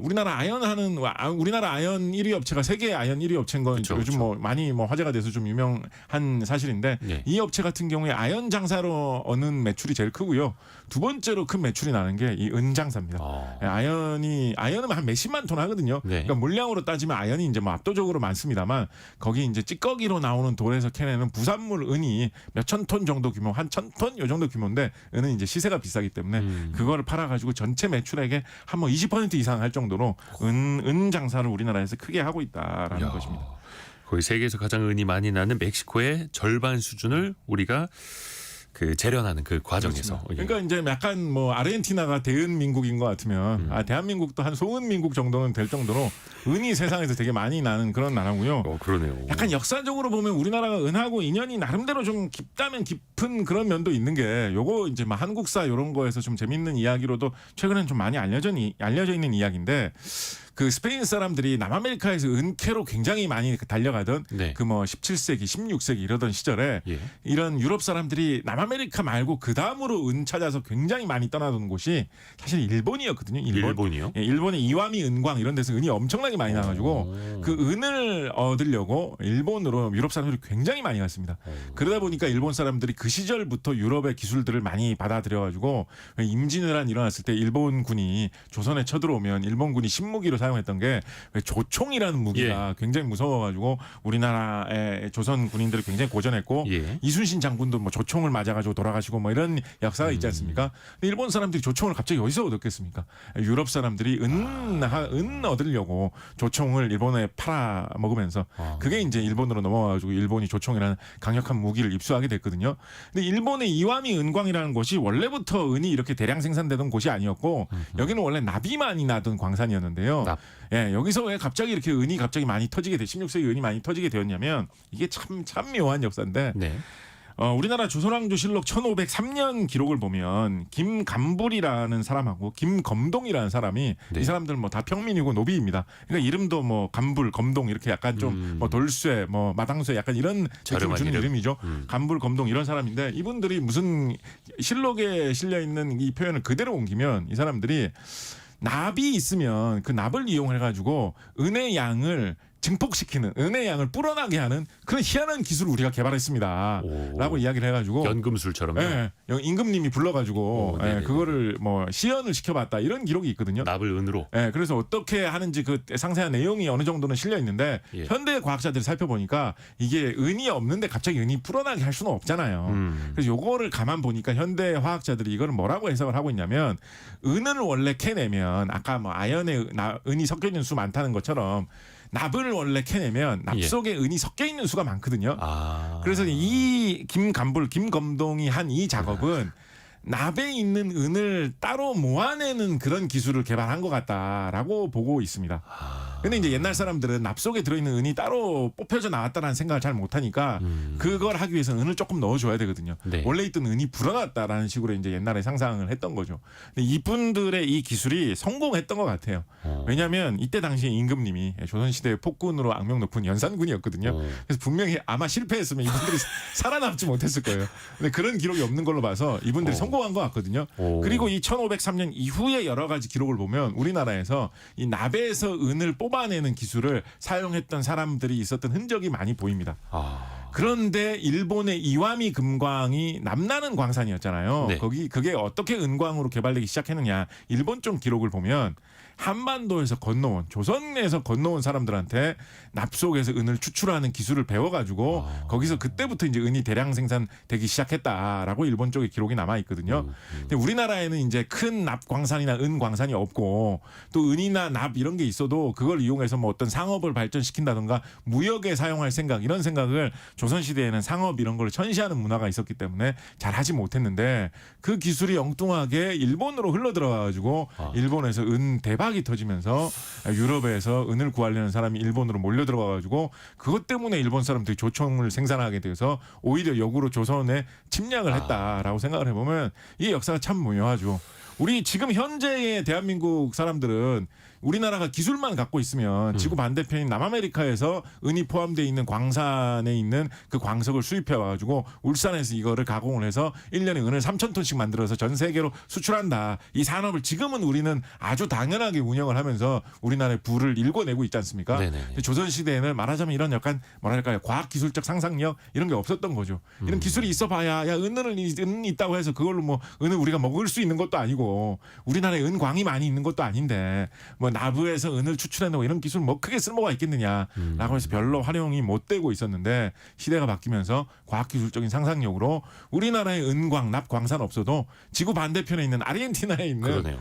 우리나라 아연 1위 업체가 세계 아연 1위 업체인 건 그쵸, 요즘 그쵸. 뭐 많이 뭐 화제가 돼서 좀 유명한 사실인데 네. 이 업체 같은 경우에 아연 장사로 얻는 매출이 제일 크고요. 두 번째로 큰 매출이 나는 게 이 은 장사입니다. 아연은 한 몇십만 톤 하거든요. 네. 그러니까 물량으로 따지면 아연이 이제 뭐 압도적으로 많습니다만 거기 이제 찌꺼기로 나오는 돌에서 캐내는 부산물 은이 몇천 톤 정도 규모, 한 1,000톤 요 정도 규모인데 은은 이제 시세가 비싸기 때문에 그거를 팔아가지고 전체 매출액의 한 뭐 20% 이상 할 정도로 은 장사를 우리나라에서 크게 하고 있다라는 것입니다. 거의 세계에서 가장 은이 많이 나는 멕시코의 절반 수준을 우리가 그 재련하는 그 과정에서. 그러니까 이제 약간 뭐 아르헨티나가 대은 민국인 것 같으면 대한민국도 한 소은 민국 정도는 될 정도로 은이 세상에서 되게 많이 나는 그런 나라고요. 그러네요. 약간 역사적으로 보면 우리나라가 은하고 인연이 나름대로 좀 깊다면 깊은 그런 면도 있는 게 요거 이제 막 한국사 이런 거에서 좀 재밌는 이야기로도 최근엔 좀 많이 알려져 있는 이야기인데 그 스페인 사람들이 남아메리카에서 은캐로 굉장히 많이 달려가던 네. 그 뭐 17세기, 16세기 이러던 시절에 예. 이런 유럽 사람들이 남아메리카 말고 그 다음으로 은 찾아서 굉장히 많이 떠나던 곳이 사실 일본이었거든요. 일본이요? 예, 일본의 이와미 은광 이런 데서 은이 엄청나게 많이 나가지고 그 은을 얻으려고 일본으로 유럽 사람들이 굉장히 많이 갔습니다. 그러다 보니까 일본 사람들이 그 시절부터 유럽의 기술들을 많이 받아들여가지고 임진왜란 일어났을 때 일본군이 조선에 쳐들어오면 일본군이 신무기로 사용했던 게 조총이라는 무기가 굉장히 무서워가지고 우리나라의 조선 군인들을 굉장히 고전했고 예. 이순신 장군도 뭐 조총을 맞아가지고 돌아가시고 뭐 이런 역사가 있지 않습니까? 근데 일본 사람들이 조총을 갑자기 어디서 얻었겠습니까? 유럽 사람들이 은 얻으려고 조총을 일본에 팔아 먹으면서 그게 이제 일본으로 넘어가가지고 일본이 조총이라는 강력한 무기를 입수하게 됐거든요. 근데 일본의 이와미 은광이라는 곳이 원래부터 은이 이렇게 대량 생산되던 곳이 아니었고 여기는 원래 납이 나던 광산이었는데요. 예, 여기서 왜 갑자기 이렇게 은이 갑자기 많이 터지게 16세기 은이 많이 터지게 되었냐면 이게 참 묘한 역사인데 네. 우리나라 조선왕조실록 1503년 기록을 보면 김감불이라는 사람하고 김검동이라는 사람이 네. 이 사람들 뭐 다 평민이고 노비입니다. 그러니까 이름도 뭐 감불, 검동 이렇게 약간 좀 뭐 돌쇠, 뭐 마당쇠 약간 이런 느낌을 주는 이름이죠. 감불, 검동 이런 사람인데 이분들이 무슨 실록에 실려 있는 이 표현을 그대로 옮기면 이 사람들이 납이 있으면 그 납을 이용해 가지고 은의 양을 증폭시키는 은의 양을 불어나게 하는 그런 희한한 기술을 우리가 개발했습니다.라고 이야기를 해가지고 연금술처럼요. 예, 임금님이 불러가지고 예, 그거를 뭐 시연을 시켜봤다 이런 기록이 있거든요. 납을 은으로. 예, 그래서 어떻게 하는지 그 상세한 내용이 어느 정도는 실려 있는데 예. 현대 과학자들이 살펴보니까 이게 은이 없는데 갑자기 은이 불어나게 할 수는 없잖아요. 그래서 요거를 가만 보니까 현대 화학자들이 이거를 뭐라고 해석을 하고 있냐면 은을 원래 캐내면 아까 뭐 아연에 은이 섞여 있는 수 많다는 것처럼 납을 원래 캐내면 납 속에 은이 섞여 있는 수가 많거든요. 그래서 이 김검동이 한 이 작업은 납에 있는 은을 따로 모아내는 그런 기술을 개발한 것 같다라고 보고 있습니다. 근데 이제 옛날 사람들은 납 속에 들어있는 은이 따로 뽑혀져 나왔다라는 생각을 잘 못하니까 그걸 하기 위해서 은을 조금 넣어줘야 되거든요. 네. 원래 있던 은이 불어났다라는 식으로 이제 옛날에 상상을 했던 거죠. 근데 이분들의 이 기술이 성공했던 것 같아요. 왜냐하면 이때 당시에 임금님이 조선시대의 폭군으로 악명 높은 연산군이었거든요. 그래서 분명히 아마 실패했으면 이분들이 살아남지 못했을 거예요. 근데 그런 기록이 없는 걸로 봐서 이분들이 성공한 것 같거든요. 그리고 이 1503년 이후에 여러 가지 기록을 보면 우리나라에서 이 납에서 은을 뽑아내는 기술을 사용했던 사람들이 있었던 흔적이 많이 보입니다. 그런데 일본의 이와미 금광이 남나는 광산이었잖아요. 네. 그게 어떻게 은광으로 개발되기 시작했느냐. 일본 쪽 기록을 보면 한반도에서 건너온 조선에서 건너온 사람들한테 납 속에서 은을 추출하는 기술을 배워가지고 거기서 그때부터 이제 은이 대량 생산되기 시작했다라고 일본 쪽에 기록이 남아 있거든요. 근데 우리나라에는 이제 큰 납 광산이나 은 광산이 없고 또 은이나 납 이런 게 있어도 그걸 이용해서 뭐 어떤 상업을 발전시킨다든가 무역에 사용할 생각 이런 생각을 조선 시대에는 상업 이런 걸 천시하는 문화가 있었기 때문에 잘 하지 못했는데 그 기술이 엉뚱하게 일본으로 흘러 들어가가지고 일본에서 은 대박이 터지면서 유럽에서 은을 구하려는 사람이 일본으로 몰려 들어가가지고 그것 때문에 일본 사람들이 조총을 생산하게 돼서 오히려 역으로 조선에 침략을 했다라고 생각을 해보면 이 역사가 참 묘하죠. 우리 지금 현재의 대한민국 사람들은 우리나라가 기술만 갖고 있으면 지구 반대편인 남아메리카에서 은이 포함되어 있는 광산에 있는 그 광석을 수입해 와가지고 울산에서 이거를 가공을 해서 1년에 은을 3,000톤씩 만들어서 전 세계로 수출한다. 이 산업을 지금은 우리는 아주 당연하게 운영을 하면서 우리나라의 부를 일궈내고 있지 않습니까? 근데 조선시대에는 말하자면 이런 약간 뭐랄까요. 과학기술적 상상력 이런 게 없었던 거죠. 이런 기술이 있어봐야 야 은 있다고 해서 그걸로 뭐 은을 우리가 먹을 수 있는 것도 아니고 우리나라에 은광이 많이 있는 것도 아닌데 뭐 나부에서 은을 추출해내고 이런 기술 뭐 크게 쓸모가 있겠느냐라고 해서 별로 활용이 못 되고 있었는데 시대가 바뀌면서 과학기술적인 상상력으로 우리나라의 은광, 납광산 없어도 지구 반대편에 있는 아르헨티나에 있는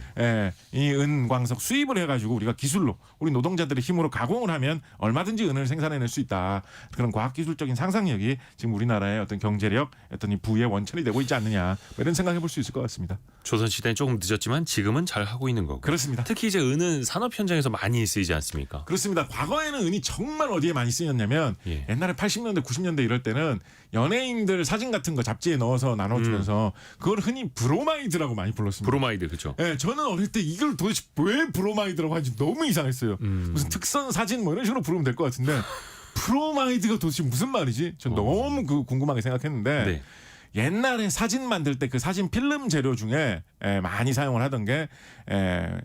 이 은광석 수입을 해가지고 우리가 기술로 우리 노동자들의 힘으로 가공을 하면 얼마든지 은을 생산해낼 수 있다. 그런 과학기술적인 상상력이 지금 우리나라의 어떤 경제력, 어떤 이 부의 원천이 되고 있지 않느냐 뭐 이런 생각해 볼 수 있을 것 같습니다. 조선시대는 조금 늦었지만 지금은 잘 하고 있는 거고. 그렇습니다. 특히 이제 은은 산업 현장에서 많이 쓰이지 않습니까? 그렇습니다. 과거에는 은이 정말 어디에 많이 쓰였냐면 옛날에 80년대 90년대 이럴 때는 연예인들 사진 같은 거 잡지에 넣어서 나눠주면서 그걸 흔히 브로마이드라고 많이 불렀습니다. 브로마이드 그렇죠. 네, 저는 어릴 때 이걸 도대체 왜 브로마이드라고 하는지 너무 이상했어요. 무슨 특선 사진 뭐 이런 식으로 부르면 될 것 같은데 브로마이드가 도대체 무슨 말이지? 전 너무 궁금하게 생각했는데 옛날에 사진 만들 때 그 사진 필름 재료 중에 많이 사용을 하던 게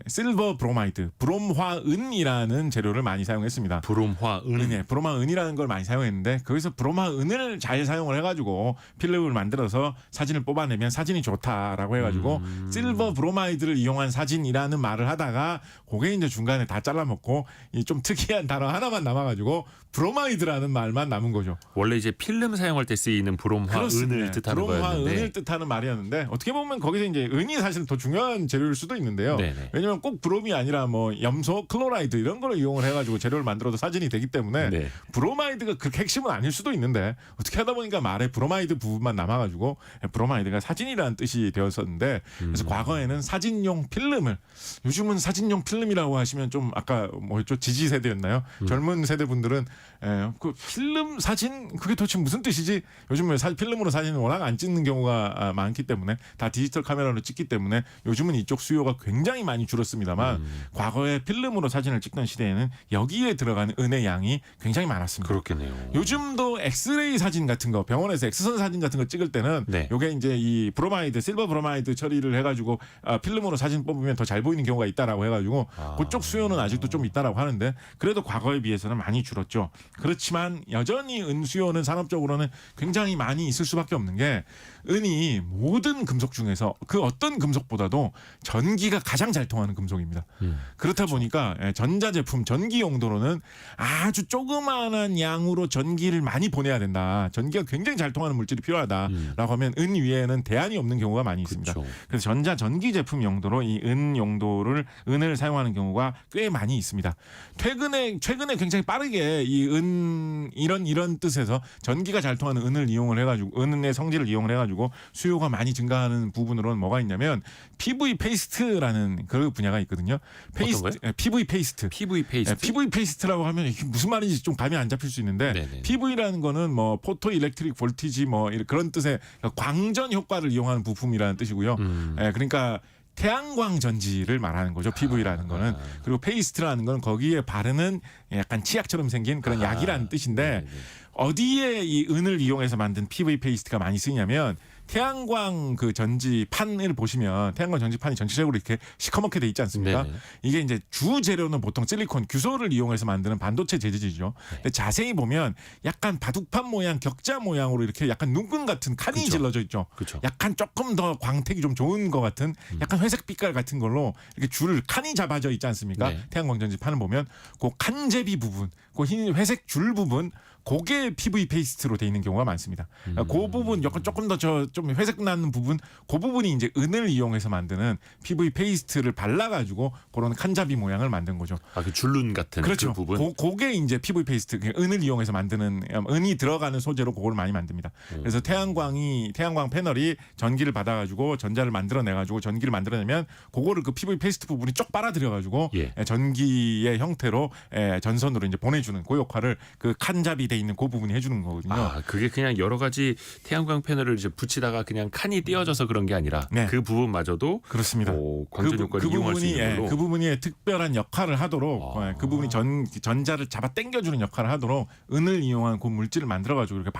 실버 브로마이드, 브롬화은이라는 재료를 많이 사용했습니다. 브롬화은. 네, 브롬화은이라는 걸 많이 사용했는데 거기서 브롬화은을 잘 사용을 해가지고 필름을 만들어서 사진을 뽑아내면 사진이 좋다라고 해가지고 실버 브로마이드를 이용한 사진이라는 말을 하다가 그게 이제 중간에 다 잘라먹고 이 좀 특이한 단어 하나만 남아가지고 브로마이드라는 말만 남은 거죠. 원래 이제 필름 사용할 때 쓰이는 브롬화은을 뜻하는 거였는데. 브롬화은을 뜻하는 말이었는데 어떻게 보면 거기서 이제 은이 사실 더 중요한 재료일 수도 있는데요. 왜냐하면 꼭 브롬이 아니라 뭐 염소, 클로라이드 이런 거를 이용을 해가지고 재료를 만들어도 사진이 되기 때문에 브로마이드가 그렇게 핵심은 아닐 수도 있는데 어떻게 하다 보니까 말에 브로마이드 부분만 남아가지고 브로마이드가 사진이라는 뜻이 되었었는데 그래서 과거에는 사진용 필름을 요즘은 사진용 필름이라고 하시면 좀 아까 뭐였죠 지지 세대였나요? 젊은 세대 분들은 그 필름 사진 그게 도대체 무슨 뜻이지? 요즘은 필름으로 사진은 워낙 안 찍는 경우가 많기 때문에 다 디지털 카메라로 찍기 때문에 요즘은 이쪽 수요가 굉장히 많이 줄었습니다만 과거에 필름으로 사진을 찍던 시대에는 여기에 들어가는 은의 양이 굉장히 많았습니다. 그렇겠네요. 요즘도 엑스레이 사진 같은 거 병원에서 엑스선 사진 같은 거 찍을 때는 네. 요게 이제 이 브로마이드 실버 브로마이드 처리를 해가지고 필름으로 사진 뽑으면 더 잘 보이는 경우가 있다라고 해가지고 그쪽 수요는 아직도 좀 있다라고 하는데 그래도 과거에 비해서는 많이 줄었죠. 그렇지만 여전히 은 수요는 산업적으로는 굉장히 많이 있을 수밖에 없는 게 은이 모든 금속 중에서 그 어떤 금속보다도 전기가 가장 잘 통하는 금속입니다. 그렇다 보니까 전자제품 전기 용도로는 아주 조그마한 양으로 전기를 많이 보내야 된다. 전기가 굉장히 잘 통하는 물질이 필요하다라고 하면 은 위에는 대안이 없는 경우가 많이 있습니다. 그렇죠. 그래서 전자 전기 제품 용도로 이 은 용도를 은을 사용하는 경우가 꽤 많이 있습니다. 최근에 굉장히 빠르게 이 은 이런 뜻에서 전기가 잘 통하는 은을 이용을 해가지고 은의 성질을 이용을 해가지고 수요가 많이 증가하는 부분으로는 뭐가 있냐면 PV 페이스트라는 그 분야가 있거든요. 어떤 거요? PV 페이스트. PV 페이스트. PV 페이스트라고 하면 이게 무슨 말인지 좀 감이 안 잡힐 수 있는데 네네. PV라는 거는 뭐 포토 일렉트릭 볼티지 뭐 그런 뜻의 광전 효과를 이용하는 부품이라는 뜻이고요. 그러니까 태양광 전지를 말하는 거죠. PV라는 거는. 그리고 페이스트라는 건 거기에 바르는 약간 치약처럼 생긴 그런 약이라는 뜻인데 네네. 어디에 이 은을 이용해서 만든 PV 페이스트가 많이 쓰이냐면 태양광 그 전지판을 보시면 태양광 전지판이 전체적으로 이렇게 시커멓게 돼 있지 않습니까? 네네. 이게 이제 주 재료는 보통 실리콘 규소를 이용해서 만드는 반도체 재질이죠. 근데 자세히 보면 약간 바둑판 모양, 격자 모양으로 이렇게 약간 눈금 같은 칸이 그쵸. 질러져 있죠. 그렇죠. 약간 조금 더 광택이 좀 좋은 것 같은 약간 회색 빛깔 같은 걸로 이렇게 줄을 칸이 잡아져 있지 않습니까? 네. 태양광 전지판을 보면 그 칸제비 부분, 그 흰 회색 줄 부분 그게 PV 페이스트로 돼 있는 경우가 많습니다. 그 부분 약간 조금 더 좀 회색 나는 부분, 그 부분이 이제 은을 이용해서 만드는 PV 페이스트를 발라가지고 그런 칸잡이 모양을 만든 거죠. 그 줄눈 같은 그렇죠. 그 부분. 그게 이제 PV 페이스트, 은을 이용해서 만드는 은이 들어가는 소재로 그걸 많이 만듭니다. 그래서 태양광 패널이 전기를 받아가지고 전자를 만들어내가지고 전기를 만들어내면 그거를 그 PV 페이스트 부분이 쪽 빨아들여가지고 예. 전기의 형태로 전선으로 이제 보내주는 그 역할을 그 칸잡이 돼 있는 그 부분이 해주는 거거든요. 그게 그냥 여러 가지 태양광 패널을 이제 붙이다가 그냥 칸이 띄어져서 그런 게 아니라 네. 그 부분마저도 그렇습니다. 광전 효과를 이용할 수 있는 걸로. 그 부분이 특별한 역할을 하도록 그 부분이 전자를 잡아 당겨주는 역할을 하도록 은을 이용한 그 물질을 만들어가지고 이렇게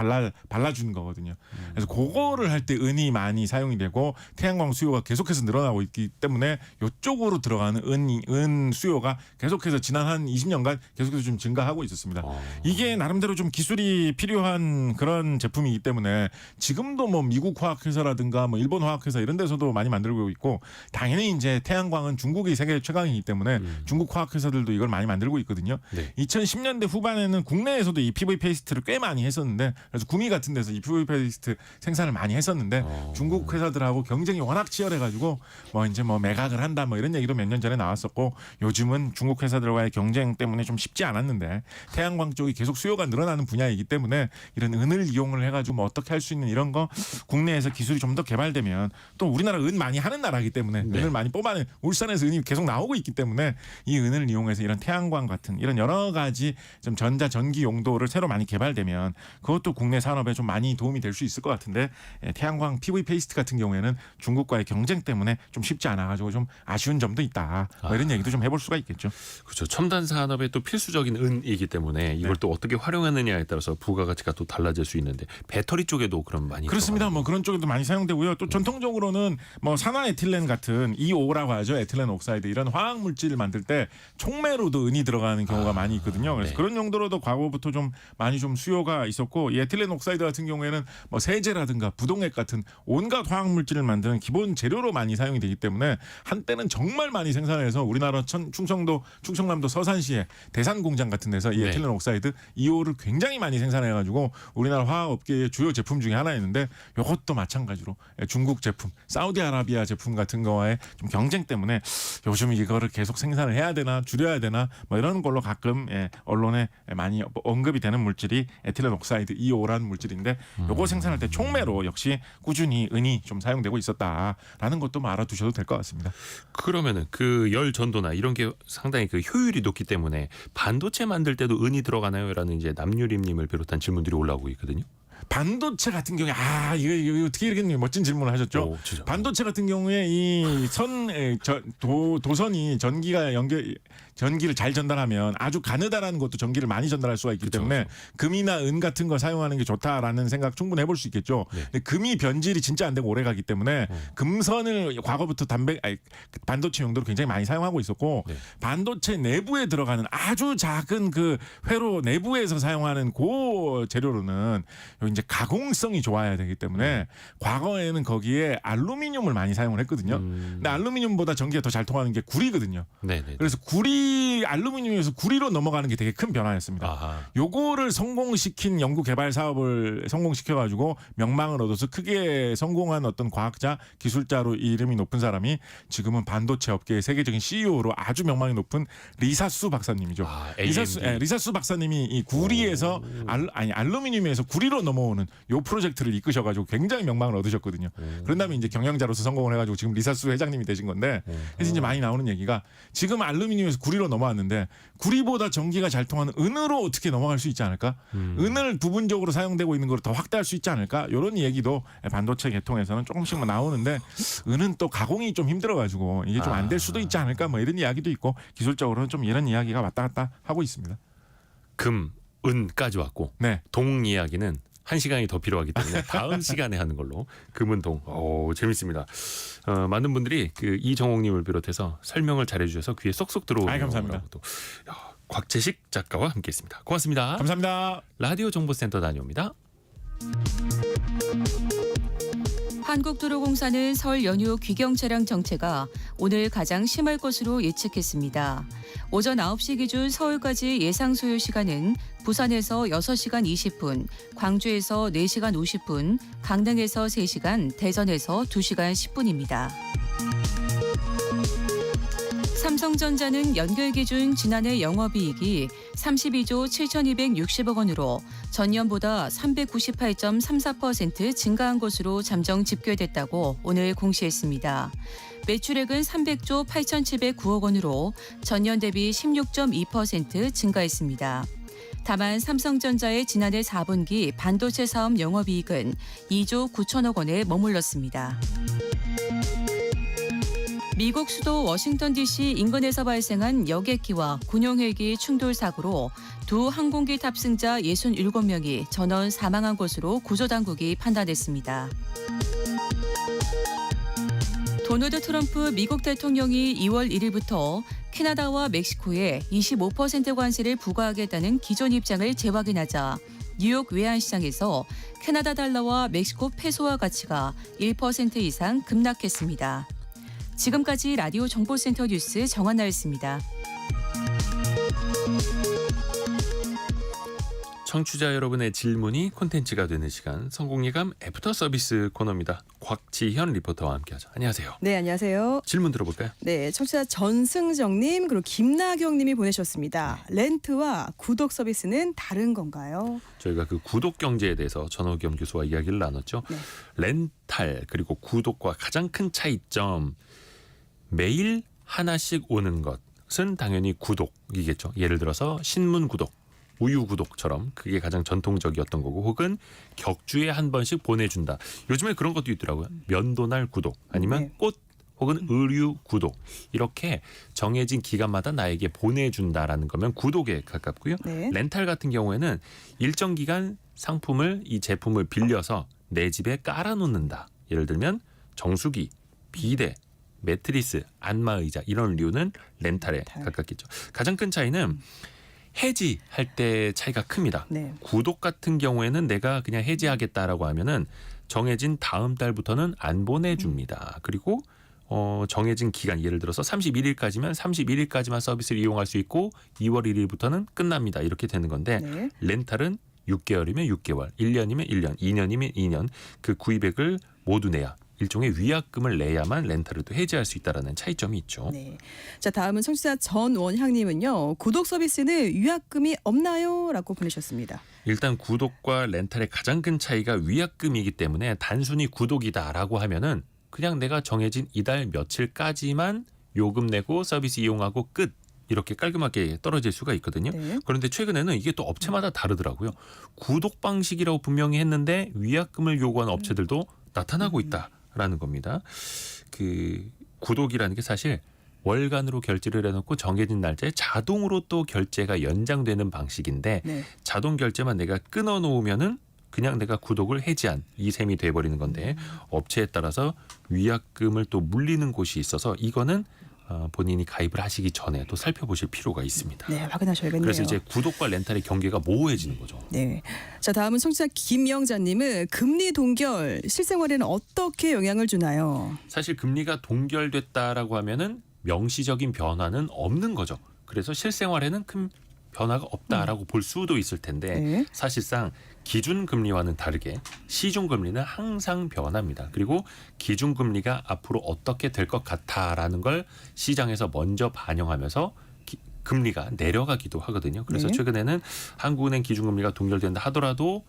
발라주는 거거든요. 그래서 그거를 할 때 은이 많이 사용이 되고 태양광 수요가 계속해서 늘어나고 있기 때문에 이쪽으로 들어가는 은 수요가 계속해서 지난 한 20년간 계속해서 좀 증가하고 있었습니다. 이게 나름대로 좀 기술이 필요한 그런 제품이기 때문에 지금도 뭐 미국 화학회사라든가 뭐 일본 화학회사 이런 데서도 많이 만들고 있고 당연히 이제 태양광은 중국이 세계 최강이기 때문에 중국 화학회사들도 이걸 많이 만들고 있거든요. 네. 2010년대 후반에는 국내에서도 이 PV 페이스트를 꽤 많이 했었는데 그래서 구미 같은 데서 이 PV 페이스트 생산을 많이 했었는데 중국 회사들하고 경쟁이 워낙 치열해가지고 뭐 이제 뭐 매각을 한다 뭐 이런 얘기도 몇 년 전에 나왔었고 요즘은 중국 회사들과의 경쟁 때문에 좀 쉽지 않았는데 태양광 쪽이 계속 수요가 늘어나는 분야이기 때문에 이런 은을 이용을 해가지고 뭐 어떻게 할 수 있는 이런 거 국내에서 기술이 좀 더 개발되면 또 우리나라 은 많이 하는 나라이기 때문에 네. 은을 많이 뽑아내 울산에서 은이 계속 나오고 있기 때문에 이 은을 이용해서 이런 태양광 같은 이런 여러 가지 좀 전자 전기 용도를 새로 많이 개발되면 그것도 국내 산업에 좀 많이 도움이 될 수 있을 것 같은데 태양광 PV 페이스트 같은 경우에는 중국과의 경쟁 때문에 좀 쉽지 않아가지고 좀 아쉬운 점도 있다. 뭐 이런 얘기도 좀 해볼 수가 있겠죠. 그렇죠. 첨단 산업의 또 필수적인 은이기 때문에 이걸 또 어떻게 활용하느냐에 따라서 부가가치가 또 달라질 수 있는데 배터리 쪽에도 그럼 많이 그렇습니다. 뭐 그런 쪽에도 많이 사용되고요. 또 전통적으로는 뭐 산화에틸렌 같은 EO라고 하죠. 에틸렌 옥사이드 이런 화학 물질을 만들 때 촉매로도 은이 들어가는 경우가 많이 있거든요. 그래서 네. 그런 용도로도 과거부터 좀 많이 좀 수요가 있었고 이 에틸렌 옥사이드 같은 경우에는 뭐 세제라든가 부동액 같은 온갖 화학 물질을 만드는 기본 재료로 많이 사용이 되기 때문에 한때는 정말 많이 생산해서 우리나라 충청남도 서산시에 대산 공장 같은 데서 이 네. 에틸렌 옥사이드 EO를 굉장히 많이 생산해가지고 우리나라 화학업계의 주요 제품 중에 하나였는데 이것도 마찬가지로 중국 제품, 사우디아라비아 제품 같은 거와의 좀 경쟁 때문에 요즘 이거를 계속 생산을 해야 되나 줄여야 되나 뭐 이런 걸로 가끔 언론에 많이 언급이 되는 물질이 에틸렌 옥사이드 EO라는 물질인데 요거 생산할 때 촉매로 역시 꾸준히 은이 좀 사용되고 있었다라는 것도 뭐 알아두셔도 될 것 같습니다. 그러면은 그 열 전도나 이런 게 상당히 그 효율이 높기 때문에 반도체 만들 때도 은이 들어가나요?라는 이제 남유림님을 비롯한 질문들이 올라오고 있거든요. 반도체 같은 경우에 이거 어떻게 이렇게 멋진 질문을 하셨죠? 오, 진짜. 반도체 같은 경우에 이 도선이 전기를 잘 전달하면 아주 가느다라는 것도 전기를 많이 전달할 수가 있기 그쵸, 때문에 그쵸. 금이나 은 같은 걸 사용하는 게 좋다라는 생각 충분히 해볼 수 있겠죠. 네. 근데 금이 변질이 진짜 안 되고 오래 가기 때문에 금선을 과거부터 반도체 용도로 굉장히 많이 사용하고 있었고 네. 반도체 내부에 들어가는 아주 작은 그 회로 내부에서 사용하는 그 재료로는 이제 가공성이 좋아야 되기 때문에 과거에는 거기에 알루미늄을 많이 사용을 했거든요. 근데 알루미늄보다 전기가 더 잘 통하는 게 구리거든요. 네네. 그래서 알루미늄에서 구리로 넘어가는 게 되게 큰 변화였습니다. 아하. 요거를 성공시킨 연구 개발 사업을 성공시켜 가지고 명망을 얻어서 크게 성공한 어떤 과학자, 기술자로 이름이 높은 사람이 지금은 반도체 업계의 세계적인 CEO로 아주 명망이 높은 리사수 박사님이죠. AMD. 리사수 박사님이 이 구리에서 알루미늄에서 구리로 넘어오는 요 프로젝트를 이끄셔 가지고 굉장히 명망을 얻으셨거든요. 그런 다음에 이제 경영자로서 성공을 해 가지고 지금 리사수 회장님이 되신 건데 그래서 이제 많이 나오는 얘기가 지금 알루미늄에서 구리로 넘어왔는데 구리보다 전기가 잘 통하는 은으로 어떻게 넘어갈 수 있지 않을까? 은을 부분적으로 사용되고 있는 걸 더 확대할 수 있지 않을까? 이런 얘기도 반도체 계통에서는 조금씩만 나오는데 은은 또 가공이 좀 힘들어가지고 이게 좀 안 될 수도 있지 않을까? 뭐 이런 이야기도 있고 기술적으로는 좀 이런 이야기가 왔다 갔다 하고 있습니다. 금, 은까지 왔고 네. 동 이야기는 1시간이 더 필요하기 때문에 다음 시간에 하는 걸로 금은 동. 오, 재밌습니다. 많은 분들이 그 이정옥님을 비롯해서 설명을 잘해주셔서 귀에 쏙쏙 들어오는. 감사합니다. 또 곽재식 작가와 함께했습니다. 고맙습니다. 감사합니다. 라디오 정보센터 다녀옵니다. 한국도로공사는 설 연휴 귀경 차량 정체가 오늘 가장 심할 것으로 예측했습니다. 오전 9시 기준 서울까지 예상 소요 시간은 부산에서 6시간 20분, 광주에서 4시간 50분, 강릉에서 3시간, 대전에서 2시간 10분입니다. 삼성전자는 연결 기준 지난해 영업이익이 32조 7,260억 원으로 전년보다 398.34% 증가한 것으로 잠정 집계됐다고 오늘 공시했습니다. 매출액은 300조 8,709억 원으로 전년 대비 16.2% 증가했습니다. 다만 삼성전자의 지난해 4분기 반도체 사업 영업이익은 2조 9천억 원에 머물렀습니다. 미국 수도 워싱턴 DC 인근에서 발생한 여객기와 군용헬기 충돌 사고로 두 항공기 탑승자 67명이 전원 사망한 것으로 구조당국이 판단했습니다. 도널드 트럼프 미국 대통령이 2월 1일부터 캐나다와 멕시코에 25% 관세를 부과하겠다는 기존 입장을 재확인하자 뉴욕 외환시장에서 캐나다 달러와 멕시코 페소화 가치가 1% 이상 급락했습니다. 지금까지 라디오 정보센터 뉴스 정한나였습니다. 청취자 여러분의 질문이 콘텐츠가 되는 시간 성공예감 애프터 서비스 코너입니다. 곽지현 리포터와 함께하죠. 안녕하세요. 네, 안녕하세요. 질문 들어볼까요? 네, 청취자 전승정님 그리고 김나경님이 보내셨습니다. 렌트와 구독 서비스는 다른 건가요? 저희가 그 구독 경제에 대해서 전호겸 교수와 이야기를 나눴죠. 네. 렌탈 그리고 구독과 가장 큰 차이점, 매일 하나씩 오는 것은 당연히 구독이겠죠. 예를 들어서 신문 구독, 우유 구독처럼 그게 가장 전통적이었던 거고, 혹은 격주에 한 번씩 보내준다. 요즘에 그런 것도 있더라고요. 면도날 구독, 아니면 네. 꽃 혹은 의류 구독, 이렇게 정해진 기간마다 나에게 보내준다라는 거면 구독에 가깝고요. 네. 렌탈 같은 경우에는 일정 기간 상품을, 이 제품을 빌려서 내 집에 깔아놓는다. 예를 들면 정수기, 비데, 매트리스, 안마의자, 이런 류는 렌탈에 렌탈. 가깝겠죠. 가장 큰 차이는 해지할 때 차이가 큽니다. 네. 구독 같은 경우에는 내가 그냥 해지하겠다라고 하면은 정해진 다음 달부터는 안 보내줍니다. 그리고 정해진 기간, 예를 들어서 31일까지면 31일까지만 서비스를 이용할 수 있고 2월 1일부터는 끝납니다. 이렇게 되는 건데, 네. 렌탈은 6개월이면 6개월, 1년이면 1년, 2년이면 2년 그 구입액을 모두 내야, 일종의 위약금을 내야만 렌탈을 또 해지할 수 있다라는 차이점이 있죠. 네. 자, 다음은 청취자 전원향님은요. 구독 서비스는 위약금이 없나요? 라고 보내셨습니다. 일단 구독과 렌탈의 가장 큰 차이가 위약금이기 때문에 단순히 구독이다라고 하면은 그냥 내가 정해진 이달 며칠까지만 요금 내고 서비스 이용하고 끝, 이렇게 깔끔하게 떨어질 수가 있거든요. 네. 그런데 최근에는 이게 또 업체마다 다르더라고요. 구독 방식이라고 분명히 했는데 위약금을 요구하는 업체들도 나타나고 있다라는 겁니다. 그 구독이라는 게 사실 월간으로 결제를 해놓고 정해진 날짜에 자동으로 또 결제가 연장되는 방식인데 네. 자동 결제만 내가 끊어놓으면은 그냥 내가 구독을 해지한 이 셈이 돼버리는 건데 업체에 따라서 위약금을 또 물리는 곳이 있어서 이거는 본인이 가입을 하시기 전에 또 살펴보실 필요가 있습니다. 네, 확인하셔야겠네요. 그래서 이제 구독과 렌탈의 경계가 모호해지는 거죠. 네. 자, 다음은 청취자 김영자님은 금리 동결 실생활에는 어떻게 영향을 주나요? 사실 금리가 동결됐다라고 하면은 명시적인 변화는 없는 거죠. 그래서 실생활에는 큰 변화가 없다라고 볼 수도 있을 텐데 네. 사실상 기준금리와는 다르게 시중금리는 항상 변합니다. 그리고 기준금리가 앞으로 어떻게 될 것 같아라는 걸 시장에서 먼저 반영하면서 금리가 내려가기도 하거든요. 그래서 네. 최근에는 한국은행 기준금리가 동결된다 하더라도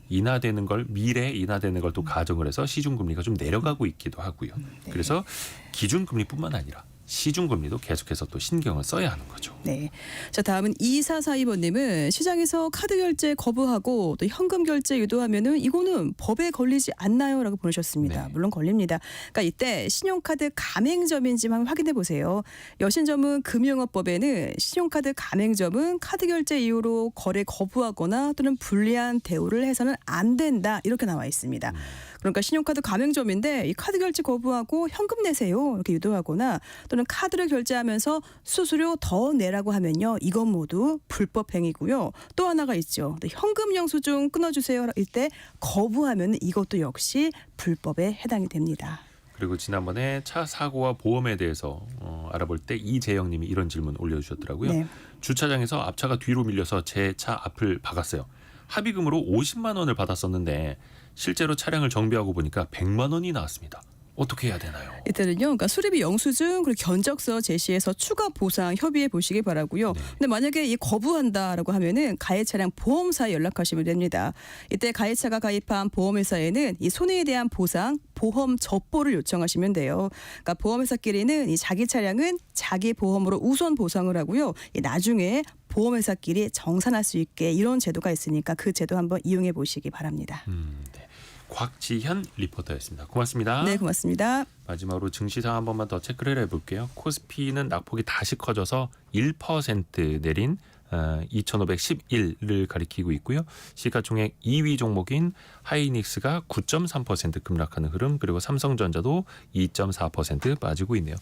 인하되는 걸 미래에 인하되는 걸 또 가정을 해서 시중금리가 좀 내려가고 있기도 하고요. 네. 그래서 기준금리뿐만 아니라 시중금리도 계속해서 또 신경을 써야 하는 거죠. 네. 자, 다음은 2442번님은 시장에서 카드 결제 거부하고 또 현금 결제 유도하면은 이거는 법에 걸리지 않나요?라고 보내셨습니다. 네. 물론 걸립니다. 그러니까 이때 신용카드 가맹점인지 한번 확인해 보세요. 여신점은 금융업법에는 신용카드 가맹점은 카드 결제 이후로 거래 거부하거나 또는 불리한 대우를 해서는 안 된다 이렇게 나와 있습니다. 그러니까 신용카드 가맹점인데 이 카드 결제 거부하고 현금 내세요 이렇게 유도하거나 또는 카드를 결제하면서 수수료 더 내라고 하면요 이건 모두 불법 행위고요. 또 하나가 있죠. 현금 영수증 끊어주세요 이때 거부하면 이것도 역시 불법에 해당이 됩니다. 그리고 지난번에 차 사고와 보험에 대해서 알아볼 때 이재영님이 이런 질문 올려주셨더라고요. 네. 주차장에서 앞차가 뒤로 밀려서 제 차 앞을 박았어요. 합의금으로 50만 원을 받았었는데 실제로 차량을 정비하고 보니까 100만 원이 나왔습니다. 어떻게 해야 되나요? 이때는요, 그러니까 수리비 영수증 그리고 견적서 제시해서 추가 보상 협의해 보시기 바라고요. 네. 근데 만약에 이 거부한다라고 하면은 가해 차량 보험사에 연락하시면 됩니다. 이때 가해차가 가입한 보험회사에는 이 손해에 대한 보상, 보험 접보를 요청하시면 돼요. 그러니까 보험회사끼리는 이 자기 차량은 자기 보험으로 우선 보상을 하고요. 이 나중에 보험회사끼리 정산할 수 있게 이런 제도가 있으니까 그 제도 한번 이용해 보시기 바랍니다. 네. 곽지현 리포터였습니다. 고맙습니다. 네, 고맙습니다. 마지막으로 증시상 한 번만 더 체크를 해볼게요. 코스피는 낙폭이 다시 커져서 1% 내린 2,511을 가리키고 있고요. 시가총액 2위 종목인 하이닉스가 9.3% 급락하는 흐름, 그리고 삼성전자도 2.4% 빠지고 있네요.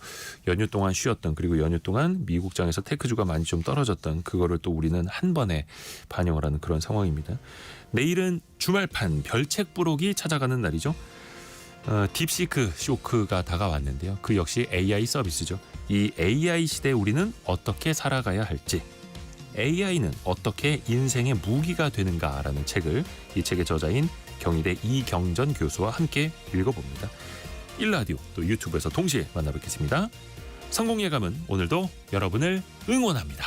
연휴 동안 쉬었던, 그리고 연휴 동안 미국장에서 테크주가 많이 좀 떨어졌던 그거를 또 우리는 한 번에 반영을 하는 그런 상황입니다. 내일은 주말판 별책 부록이 찾아가는 날이죠. 딥시크 쇼크가 다가왔는데요. 그 역시 AI 서비스죠. 이 AI 시대에 우리는 어떻게 살아가야 할지, AI는 어떻게 인생의 무기가 되는가라는 책을 이 책의 저자인 경희대 이경전 교수와 함께 읽어봅니다. 일라디오 또 유튜브에서 동시에 만나뵙겠습니다. 성공 예감은 오늘도 여러분을 응원합니다.